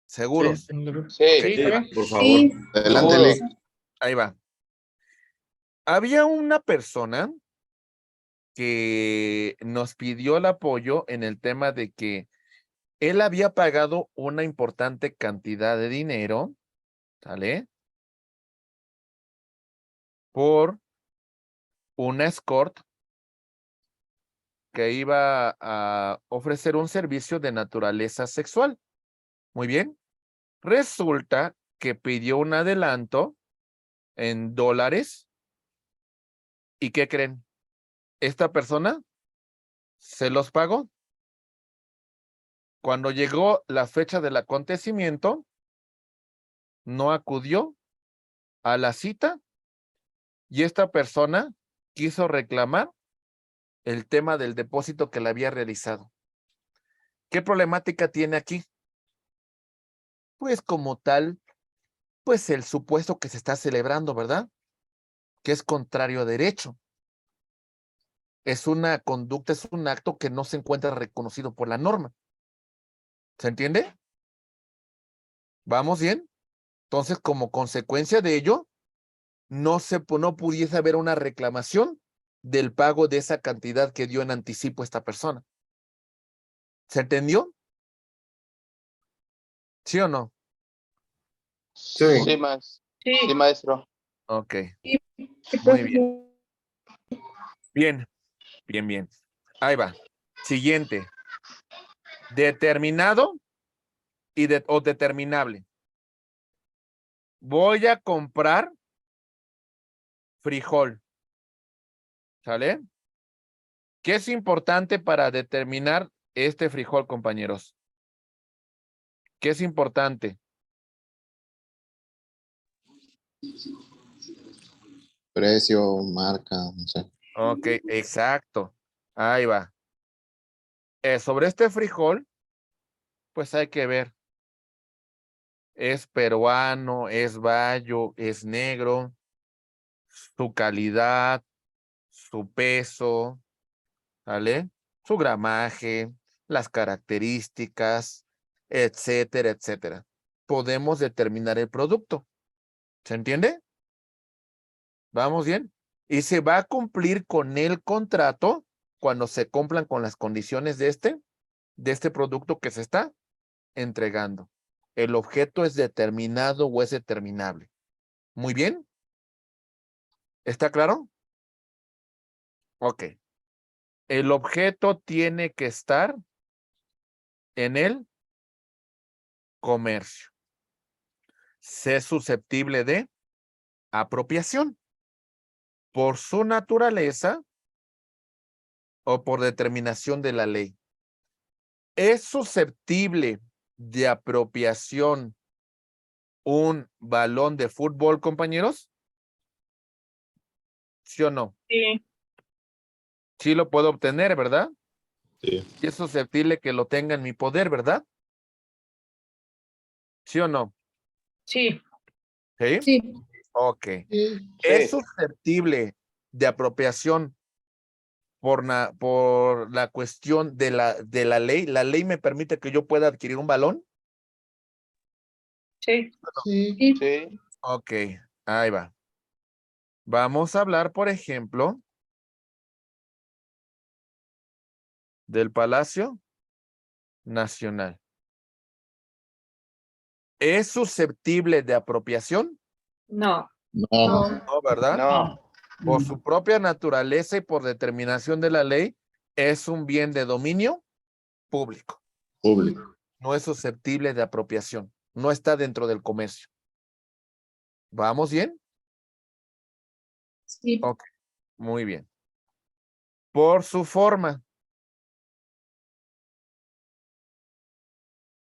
¿Seguros? Sí, Sí, está bien. Por favor. Adelante, seguro. Lee. Ahí va. Había una persona que nos pidió el apoyo en el tema de que él había pagado una importante cantidad de dinero, ¿sale? Por una escort que iba a ofrecer un servicio de naturaleza sexual. Muy bien. Resulta que pidió un adelanto en dólares. ¿Y qué creen? Esta persona se los pagó. Cuando llegó la fecha del acontecimiento, no acudió a la cita y esta persona quiso reclamar el tema del depósito que le había realizado. ¿Qué problemática tiene aquí? Pues como tal, pues el supuesto que se está celebrando, ¿verdad? que es contrario a derecho. Es una conducta, es un acto que no se encuentra reconocido por la norma. ¿Se entiende? ¿Vamos bien? Entonces, como consecuencia de ello, no pudiese haber una reclamación del pago de esa cantidad que dio en anticipo esta persona. ¿Se entendió? ¿Sí o no? Sí. Sí, maestro. Ok. Sí, Muy bien. Bien, bien, bien. Ahí va. Siguiente. Determinado o determinable. Voy a comprar frijol. ¿Sale? ¿Qué es importante para determinar este frijol, compañeros? ¿Qué es importante? Precio, marca, no sé. Ok, exacto. Ahí va. Sobre este frijol, pues hay que ver. Es peruano, es bayo, es negro, su calidad, su peso, ¿vale? Su gramaje, las características, etcétera, etcétera. Podemos determinar el producto. ¿Se entiende? ¿Vamos bien? Y se va a cumplir con el contrato cuando se cumplan con las condiciones de este producto que se está entregando. El objeto es determinado o es determinable. Muy bien. ¿Está claro? Ok. El objeto tiene que estar en el comercio. Es susceptible de apropiación por su naturaleza o por determinación de la ley. ¿Es susceptible de apropiación un balón de fútbol, compañeros? ¿Sí o no? Sí. Sí lo puedo obtener, ¿verdad? Sí. Y es susceptible que lo tenga en mi poder, ¿verdad? ¿Sí o no? Sí. ¿Sí? Sí. Ok. Sí. ¿Es susceptible de apropiación por la cuestión de la ley? ¿La ley me permite que yo pueda adquirir un balón? Sí. Sí. Sí. Ok, ahí va. Vamos a hablar, por ejemplo, del Palacio Nacional. ¿Es susceptible de apropiación? No. No, No. No, ¿verdad? No. Por su propia naturaleza y por determinación de la ley, es un bien de dominio público. público. No es susceptible de apropiación. No está dentro del comercio. ¿Vamos bien? Sí. Ok, muy bien. Por su forma,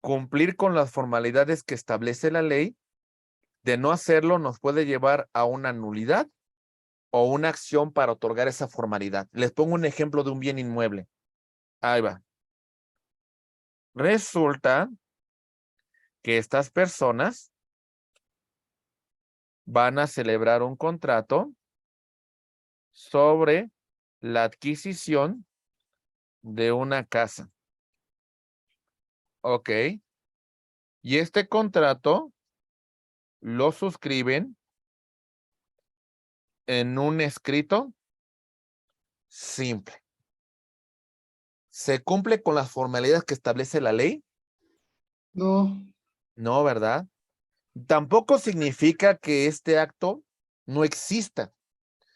cumplir con las formalidades que establece la ley, de no hacerlo nos puede llevar a una nulidad o una acción para otorgar esa formalidad. Les pongo un ejemplo de un bien inmueble. Ahí va. Resulta que estas personas van a celebrar un contrato sobre la adquisición de una casa. Ok. Y este contrato lo suscriben en un escrito simple. ¿Se cumple con las formalidades que establece la ley? No. No, ¿verdad? Tampoco significa que este acto no exista.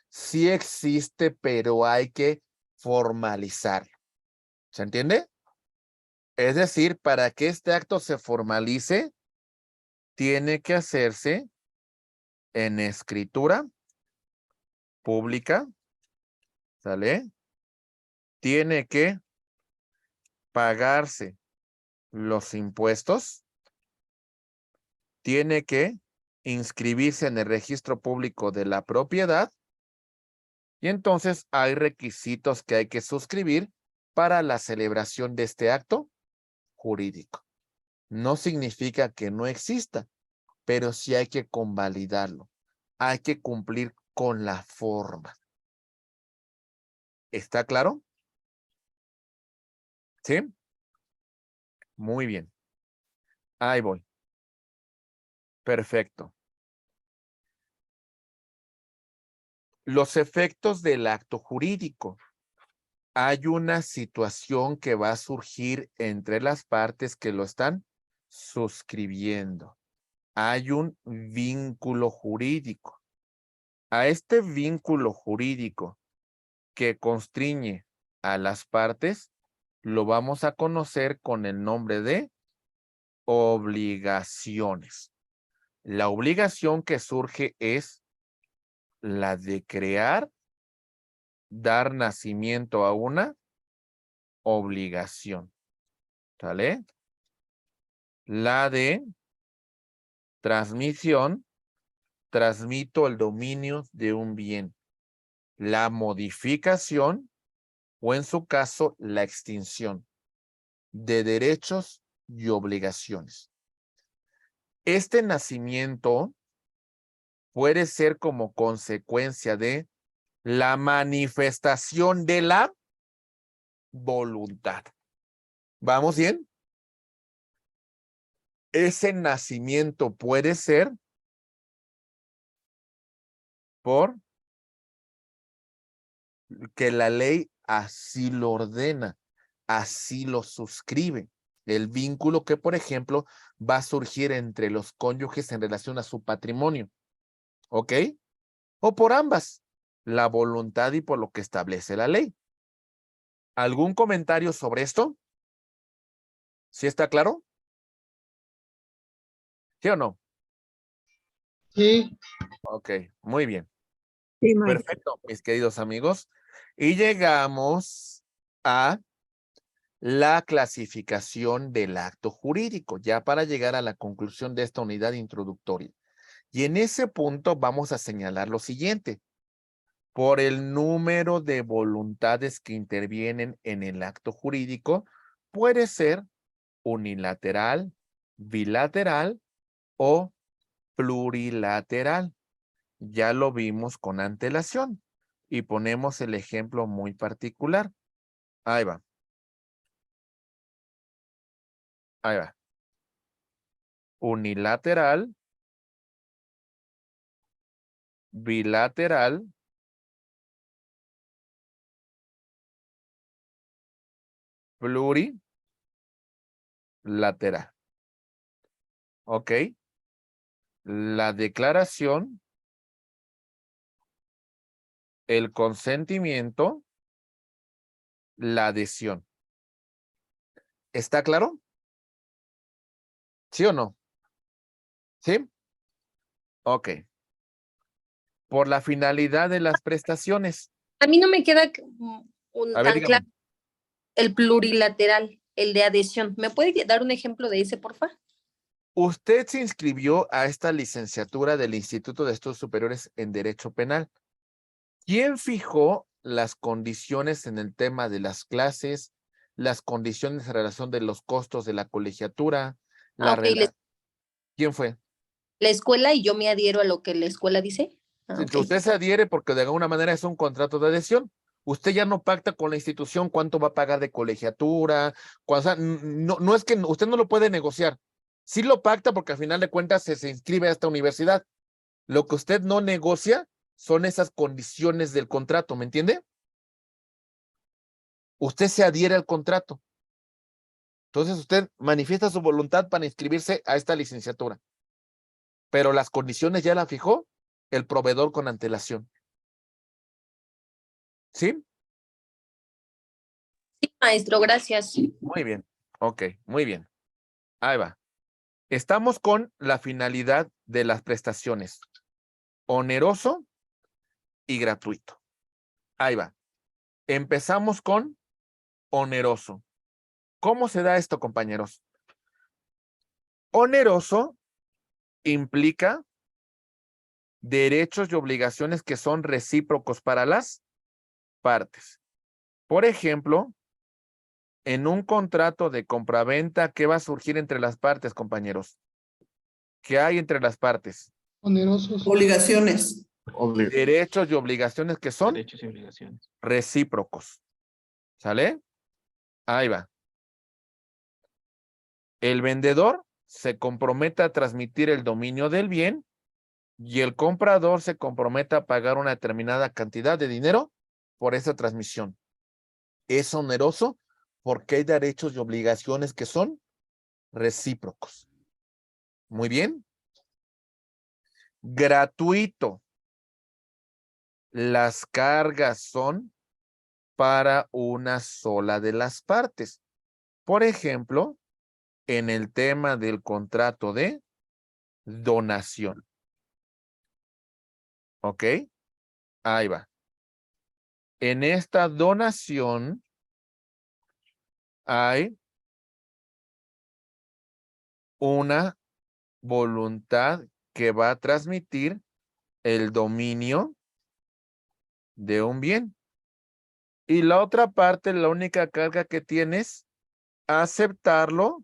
Sí existe, pero hay que formalizarlo. ¿Se entiende? Es decir, para que este acto se formalice, tiene que hacerse en escritura pública, ¿sale? Tiene que pagarse los impuestos, tiene que inscribirse en el registro público de la propiedad y entonces hay requisitos que hay que suscribir para la celebración de este acto jurídico. No significa que no exista, pero sí hay que convalidarlo. Hay que cumplir con la forma. ¿Está claro? ¿Sí? Muy bien. Ahí voy. Perfecto. Los efectos del acto jurídico. Hay una situación que va a surgir entre las partes que lo están suscribiendo. Hay un vínculo jurídico. A este vínculo jurídico que constriñe a las partes, lo vamos a conocer con el nombre de obligaciones. La obligación que surge es la de crear, dar nacimiento a una obligación. ¿Sale? La de transmisión, transmito el dominio de un bien. La modificación, o en su caso, la extinción de derechos y obligaciones. Este nacimiento puede ser como consecuencia de la manifestación de la voluntad. ¿Vamos bien? Ese nacimiento puede ser por que la ley así lo ordena, así lo suscribe. El vínculo que, por ejemplo, va a surgir entre los cónyuges en relación a su patrimonio. ¿Ok? O por ambas, la voluntad y por lo que establece la ley. ¿Algún comentario sobre esto? ¿Sí está claro? ¿Sí o no? Sí. Ok, muy bien. Sí, maestro. Perfecto, mis queridos amigos. Y llegamos a la clasificación del acto jurídico, ya para llegar a la conclusión de esta unidad introductoria. Y en ese punto vamos a señalar lo siguiente. Por el número de voluntades que intervienen en el acto jurídico, puede ser unilateral, bilateral o plurilateral. Ya lo vimos con antelación y ponemos el ejemplo muy particular. Ahí va. Ahí va. Unilateral, bilateral, plurilateral. ¿Ok? La declaración, el consentimiento, la adhesión. ¿Está claro? ¿Sí o no? ¿Sí? Ok. Por la finalidad de las prestaciones. A mí no me queda A ver, tan dígame. claro el plurilateral, el de adhesión. ¿Me puede dar un ejemplo de ese, porfa? Usted se inscribió a esta licenciatura del Instituto de Estudios Superiores en Derecho Penal. ¿Quién fijó las condiciones en el tema de las clases, las condiciones en relación de los costos de la colegiatura? ¿Quién fue? La escuela, y yo me adhiero a lo que la escuela dice. Usted se adhiere porque de alguna manera es un contrato de adhesión. Usted ya no pacta con la institución cuánto va a pagar de colegiatura. No es que usted no lo puede negociar. Sí lo pacta porque al final de cuentas se inscribe a esta universidad. Lo que usted no negocia son esas condiciones del contrato, ¿me entiende? Usted se adhiere al contrato. Entonces usted manifiesta su voluntad para inscribirse a esta licenciatura. Pero las condiciones ya la fijó el proveedor con antelación. ¿Sí? Sí, maestro, gracias. Muy bien. Ok, muy bien. Ahí va. Estamos con la finalidad de las prestaciones. Oneroso y gratuito. Ahí va. Empezamos con oneroso. ¿Cómo se da esto, compañeros? Oneroso implica derechos y obligaciones que son recíprocos para las partes. Por ejemplo, en un contrato de compraventa, ¿qué va a surgir entre las partes, compañeros? ¿Qué hay entre las partes? Onerosos. Obligaciones. Derechos y obligaciones que son Derechos y obligaciones. recíprocos. ¿Sale? Ahí va. El vendedor se compromete a transmitir el dominio del bien y el comprador se compromete a pagar una determinada cantidad de dinero por esa transmisión. Es oneroso porque hay derechos y obligaciones que son recíprocos. Muy bien. Gratuito. Las cargas son para una sola de las partes. Por ejemplo, en el tema del contrato de donación. ¿Ok? Ahí va. En esta donación hay una voluntad que va a transmitir el dominio de un bien. Y la otra parte, la única carga que tienes, aceptarlo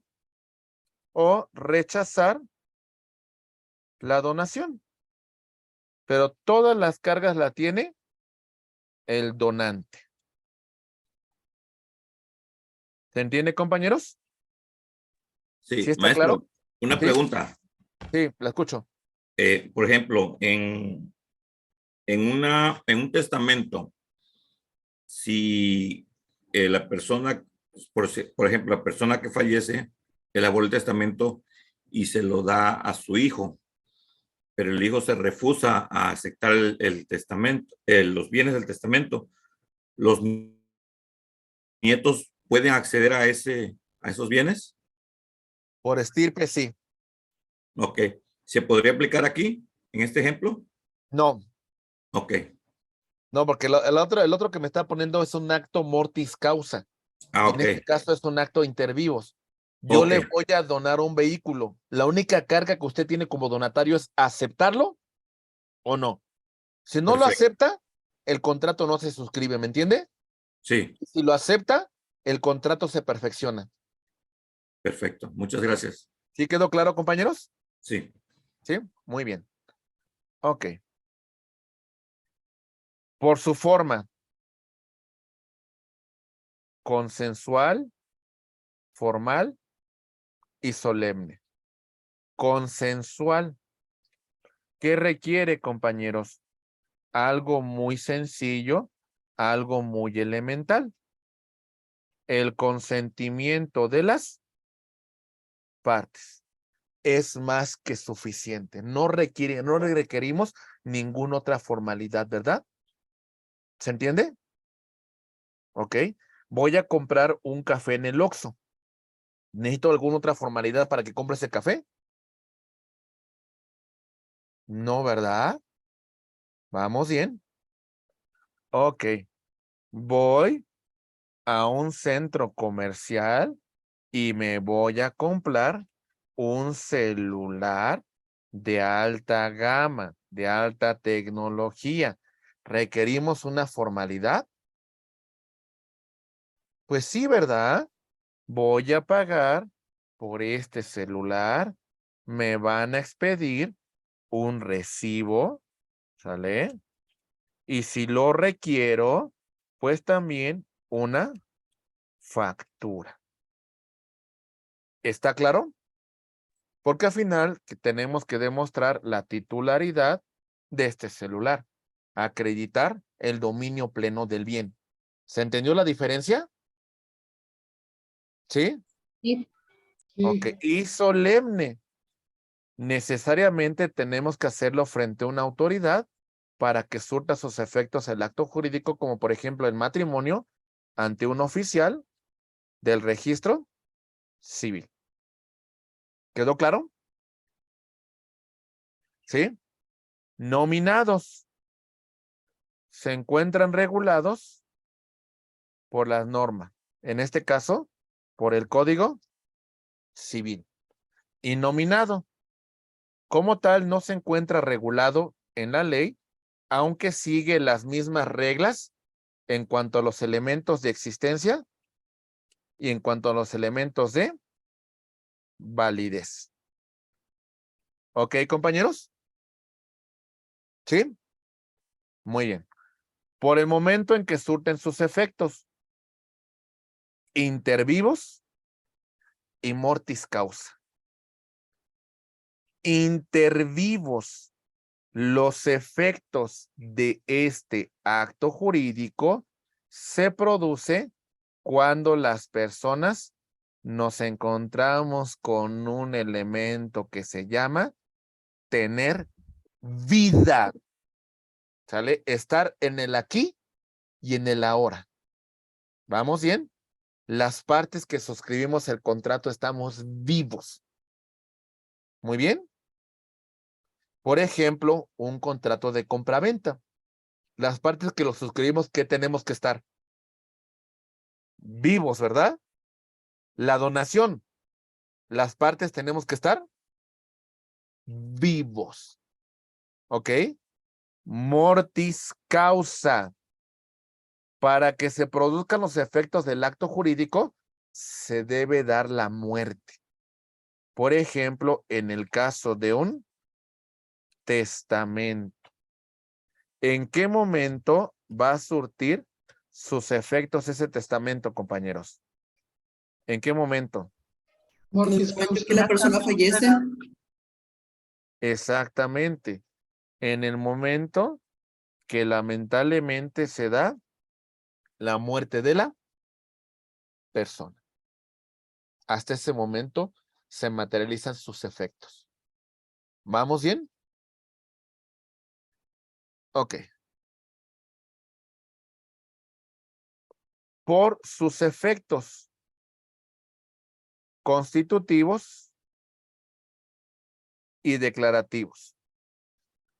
o rechazar la donación. Pero todas las cargas la tiene el donante. ¿Se entiende, compañeros? Sí, ¿Sí está maestro, claro? una ¿Sí? pregunta. Sí, la escucho. Por ejemplo, en un testamento, si la persona, por ejemplo, la persona que fallece, elaboró el testamento y se lo da a su hijo, pero el hijo se refusa a aceptar el testamento, los bienes del testamento, los nietos pueden acceder a esos bienes. Por estirpe, sí. Ok. ¿Se podría aplicar aquí, en este ejemplo? No, Ok. no, porque el otro que me está poniendo es un acto mortis causa. Ah, Y ok. en este caso es un acto inter vivos. Yo Ok. le voy a donar un vehículo. La única carga que usted tiene como donatario es aceptarlo o no. Si no lo Perfecto. acepta, el contrato no se suscribe, ¿me entiende? Sí, Si lo acepta, el contrato se perfecciona. perfecto. Muchas gracias. ¿Sí quedó claro, compañeros? Sí. Sí, muy bien. Ok. Por su forma, consensual, formal y solemne. Consensual. ¿Qué requiere, compañeros? Algo muy sencillo, algo muy elemental. El consentimiento de las partes es más que suficiente. No requerimos ninguna otra formalidad, ¿verdad? ¿Se entiende? Ok. Voy a comprar un café en el Oxxo. ¿Necesito alguna otra formalidad para que compre ese café? No, ¿verdad? Vamos bien. Ok. Voy a un centro comercial y me voy a comprar un celular de alta gama, de alta tecnología. ¿Requerimos una formalidad? Pues sí, ¿verdad? Voy a pagar por este celular. Me van a expedir un recibo, ¿sale? Y si lo requiero, pues también una factura. ¿Está claro? Porque al final tenemos que demostrar la titularidad de este celular, acreditar el dominio pleno del bien. ¿Se entendió la diferencia? ¿Sí? Sí. Ok. Y solemne. Necesariamente tenemos que hacerlo frente a una autoridad para que surta sus efectos el acto jurídico, como por ejemplo el matrimonio, ante un oficial del registro civil. ¿Quedó claro? ¿Sí? Nominados. Se encuentran regulados por las normas. En este caso, por el Código Civil. Y nominado, como tal, no se encuentra regulado en la ley, aunque sigue las mismas reglas en cuanto a los elementos de existencia y en cuanto a los elementos de validez. ¿Ok, compañeros? ¿Sí? Muy bien. Por el momento en que surten sus efectos, intervivos y mortis causa. Intervivos, los efectos de este acto jurídico se produce cuando las personas nos encontramos con un elemento que se llama tener vida. ¿Sale? Estar en el aquí y en el ahora. ¿Vamos bien? Las partes que suscribimos el contrato estamos vivos. Muy bien. Por ejemplo, un contrato de compraventa. Las partes que lo suscribimos, ¿qué tenemos que estar? Vivos, ¿verdad? La donación. Las partes tenemos que estar vivos. ¿Ok? Mortis causa. Para que se produzcan los efectos del acto jurídico, se debe dar la muerte. Por ejemplo, en el caso de un testamento. ¿En qué momento va a surtir sus efectos ese testamento, compañeros? ¿En qué momento? Mortis Que la persona fallece. Exactamente. En el momento que lamentablemente se da la muerte de la persona. Hasta ese momento se materializan sus efectos. ¿Vamos bien? Ok. Por sus efectos constitutivos y declarativos.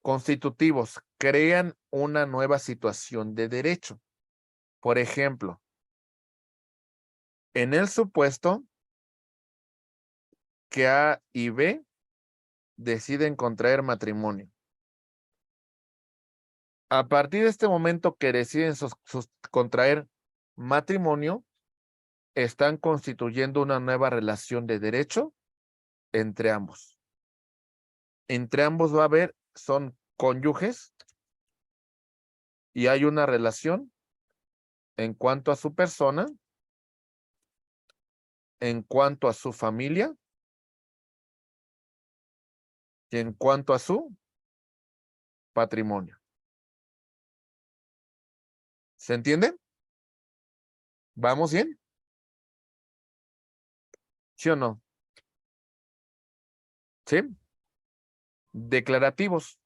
Constitutivos crean una nueva situación de derecho. Por ejemplo, en el supuesto que A y B deciden contraer matrimonio. A partir de este momento que deciden contraer matrimonio, están constituyendo una nueva relación de derecho entre ambos. Entre ambos va a haber, son cónyuges y hay una relación en cuanto a su persona, en cuanto a su familia y en cuanto a su patrimonio. ¿Se entiende? ¿Vamos bien? ¿Sí o no? ¿Sí? Declarativos.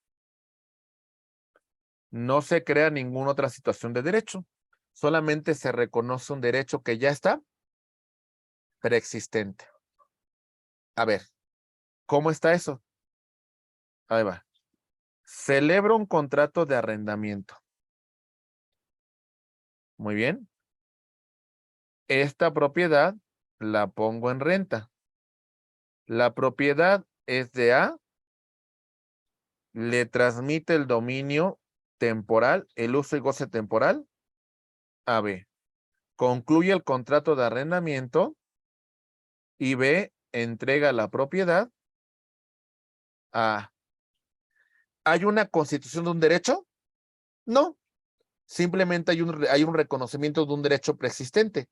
No se crea ninguna otra situación de derecho. Solamente se reconoce un derecho que ya está preexistente. A ver, ¿cómo está eso? Ahí va. Celebro un contrato de arrendamiento. Muy bien. Esta propiedad la pongo en renta. La propiedad es de A. Le transmite el dominio temporal, el uso y goce temporal a B. Concluye el contrato de arrendamiento y B entrega la propiedad a A. ¿Hay una constitución de un derecho? No. Simplemente hay un reconocimiento de un derecho preexistente.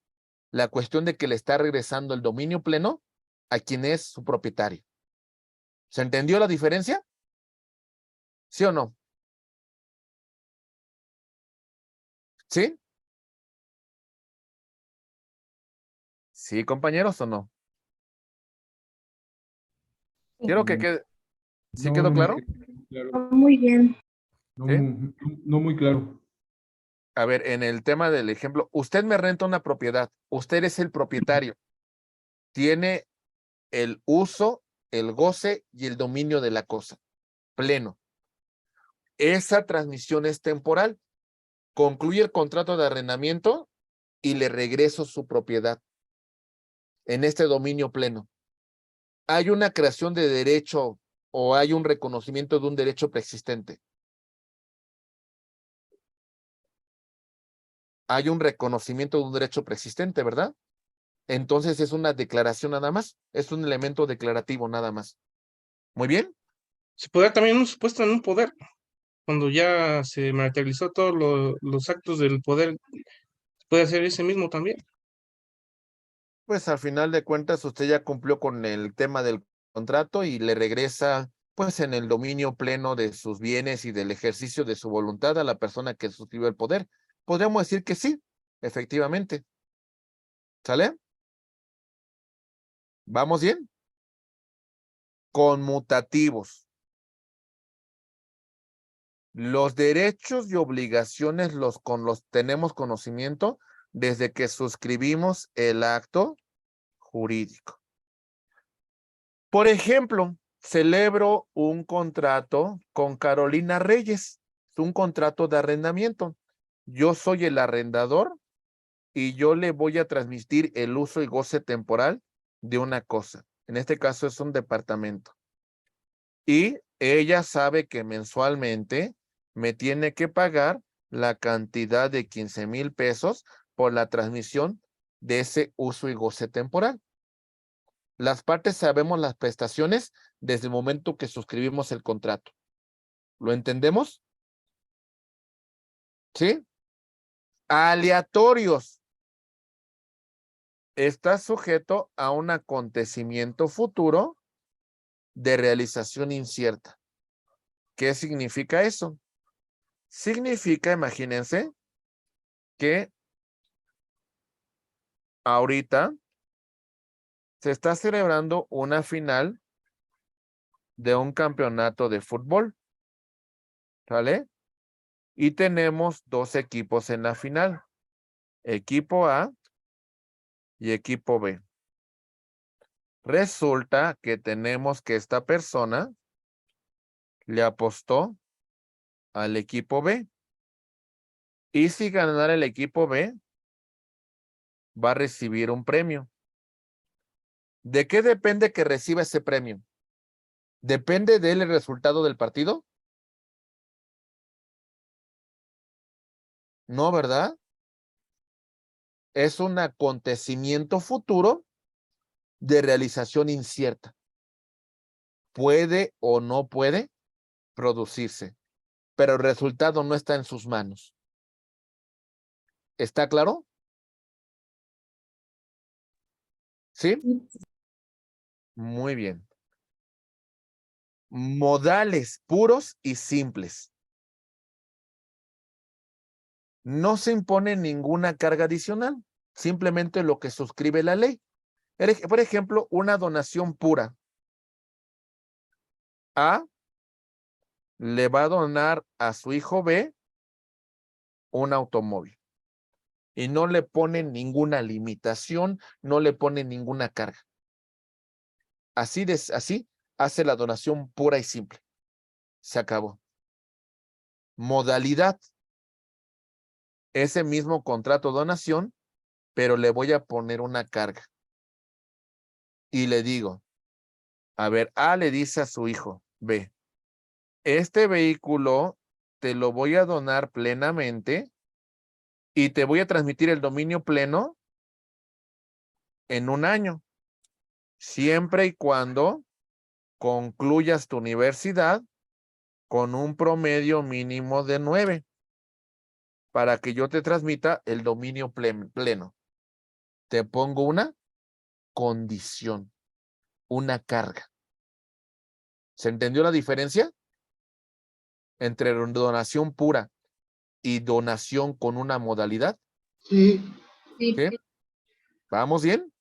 La cuestión de que le está regresando el dominio pleno a quien es su propietario. ¿Se entendió la diferencia? ¿Sí o no? ¿Sí? ¿Sí, compañeros, o no? Quiero que quede. ¿Sí quedó claro? Muy bien. ¿Sí? No muy claro. A ver, en el tema del ejemplo, usted me renta una propiedad, usted es el propietario, tiene el uso, el goce y el dominio de la cosa, pleno. Esa transmisión es temporal, concluye el contrato de arrendamiento y le regreso su propiedad en este dominio pleno. ¿Hay una creación de derecho o hay un reconocimiento de un derecho preexistente? Hay un reconocimiento de un derecho preexistente, ¿verdad? Entonces es una declaración nada más, es un elemento declarativo nada más. Muy bien. Se puede dar también un supuesto en un poder. cuando ya se materializó todos los actos del poder, puede hacer ese mismo también. Pues al final de cuentas usted ya cumplió con el tema del contrato y le regresa pues en el dominio pleno de sus bienes y del ejercicio de su voluntad a la persona que suscribió el poder. Podríamos decir que sí, efectivamente. ¿Sale? ¿Vamos bien? Conmutativos. Los derechos y obligaciones los tenemos conocimiento desde que suscribimos el acto jurídico. Por ejemplo, celebro un contrato con Carolina Reyes, es un contrato de arrendamiento. Yo soy el arrendador y yo le voy a transmitir el uso y goce temporal de una cosa. En este caso es un departamento. Y ella sabe que mensualmente me tiene que pagar la cantidad de 15,000 pesos por la transmisión de ese uso y goce temporal. Las partes sabemos las prestaciones desde el momento que suscribimos el contrato. ¿Lo entendemos? ¿Sí? Aleatorios. Está sujeto a un acontecimiento futuro de realización incierta. ¿Qué significa eso? Significa, imagínense, que ahorita se está celebrando una final de un campeonato de fútbol, ¿vale? Y tenemos dos equipos en la final, equipo A y equipo B. Resulta que tenemos que esta persona le apostó al equipo B. Y si ganara el equipo B, va a recibir un premio. ¿De qué depende que reciba ese premio? ¿Depende del resultado del partido? No, ¿verdad? Es un acontecimiento futuro de realización incierta. Puede o no puede producirse, pero el resultado no está en sus manos. ¿Está claro? ¿Sí? Muy bien. Modales puros y simples. No se impone ninguna carga adicional, simplemente lo que suscribe la ley. Por ejemplo, una donación pura. A le va a donar a su hijo B un automóvil y no le pone ninguna limitación, no le pone ninguna carga. Así hace la donación pura y simple. Se acabó. Modalidad. Ese mismo contrato de donación, pero le voy a poner una carga. Y le digo, a ver, A le dice a su hijo B, este vehículo te lo voy a donar plenamente y te voy a transmitir el dominio pleno en un año, siempre y cuando concluyas tu universidad con un promedio mínimo de 9 para que yo te transmita el dominio pleno. Te pongo una condición, una carga. ¿Se entendió la diferencia entre donación pura y donación con una modalidad? Sí. Sí. ¿Sí? ¿Vamos bien?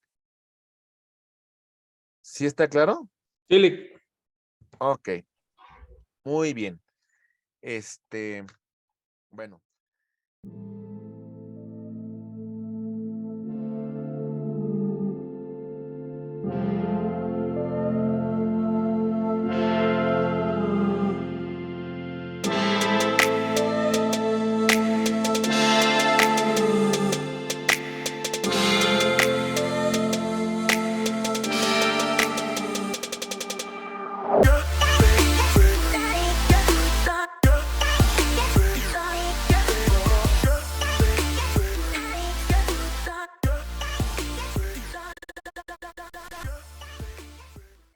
¿Sí está claro? Sí, Ok. Muy bien. Bueno.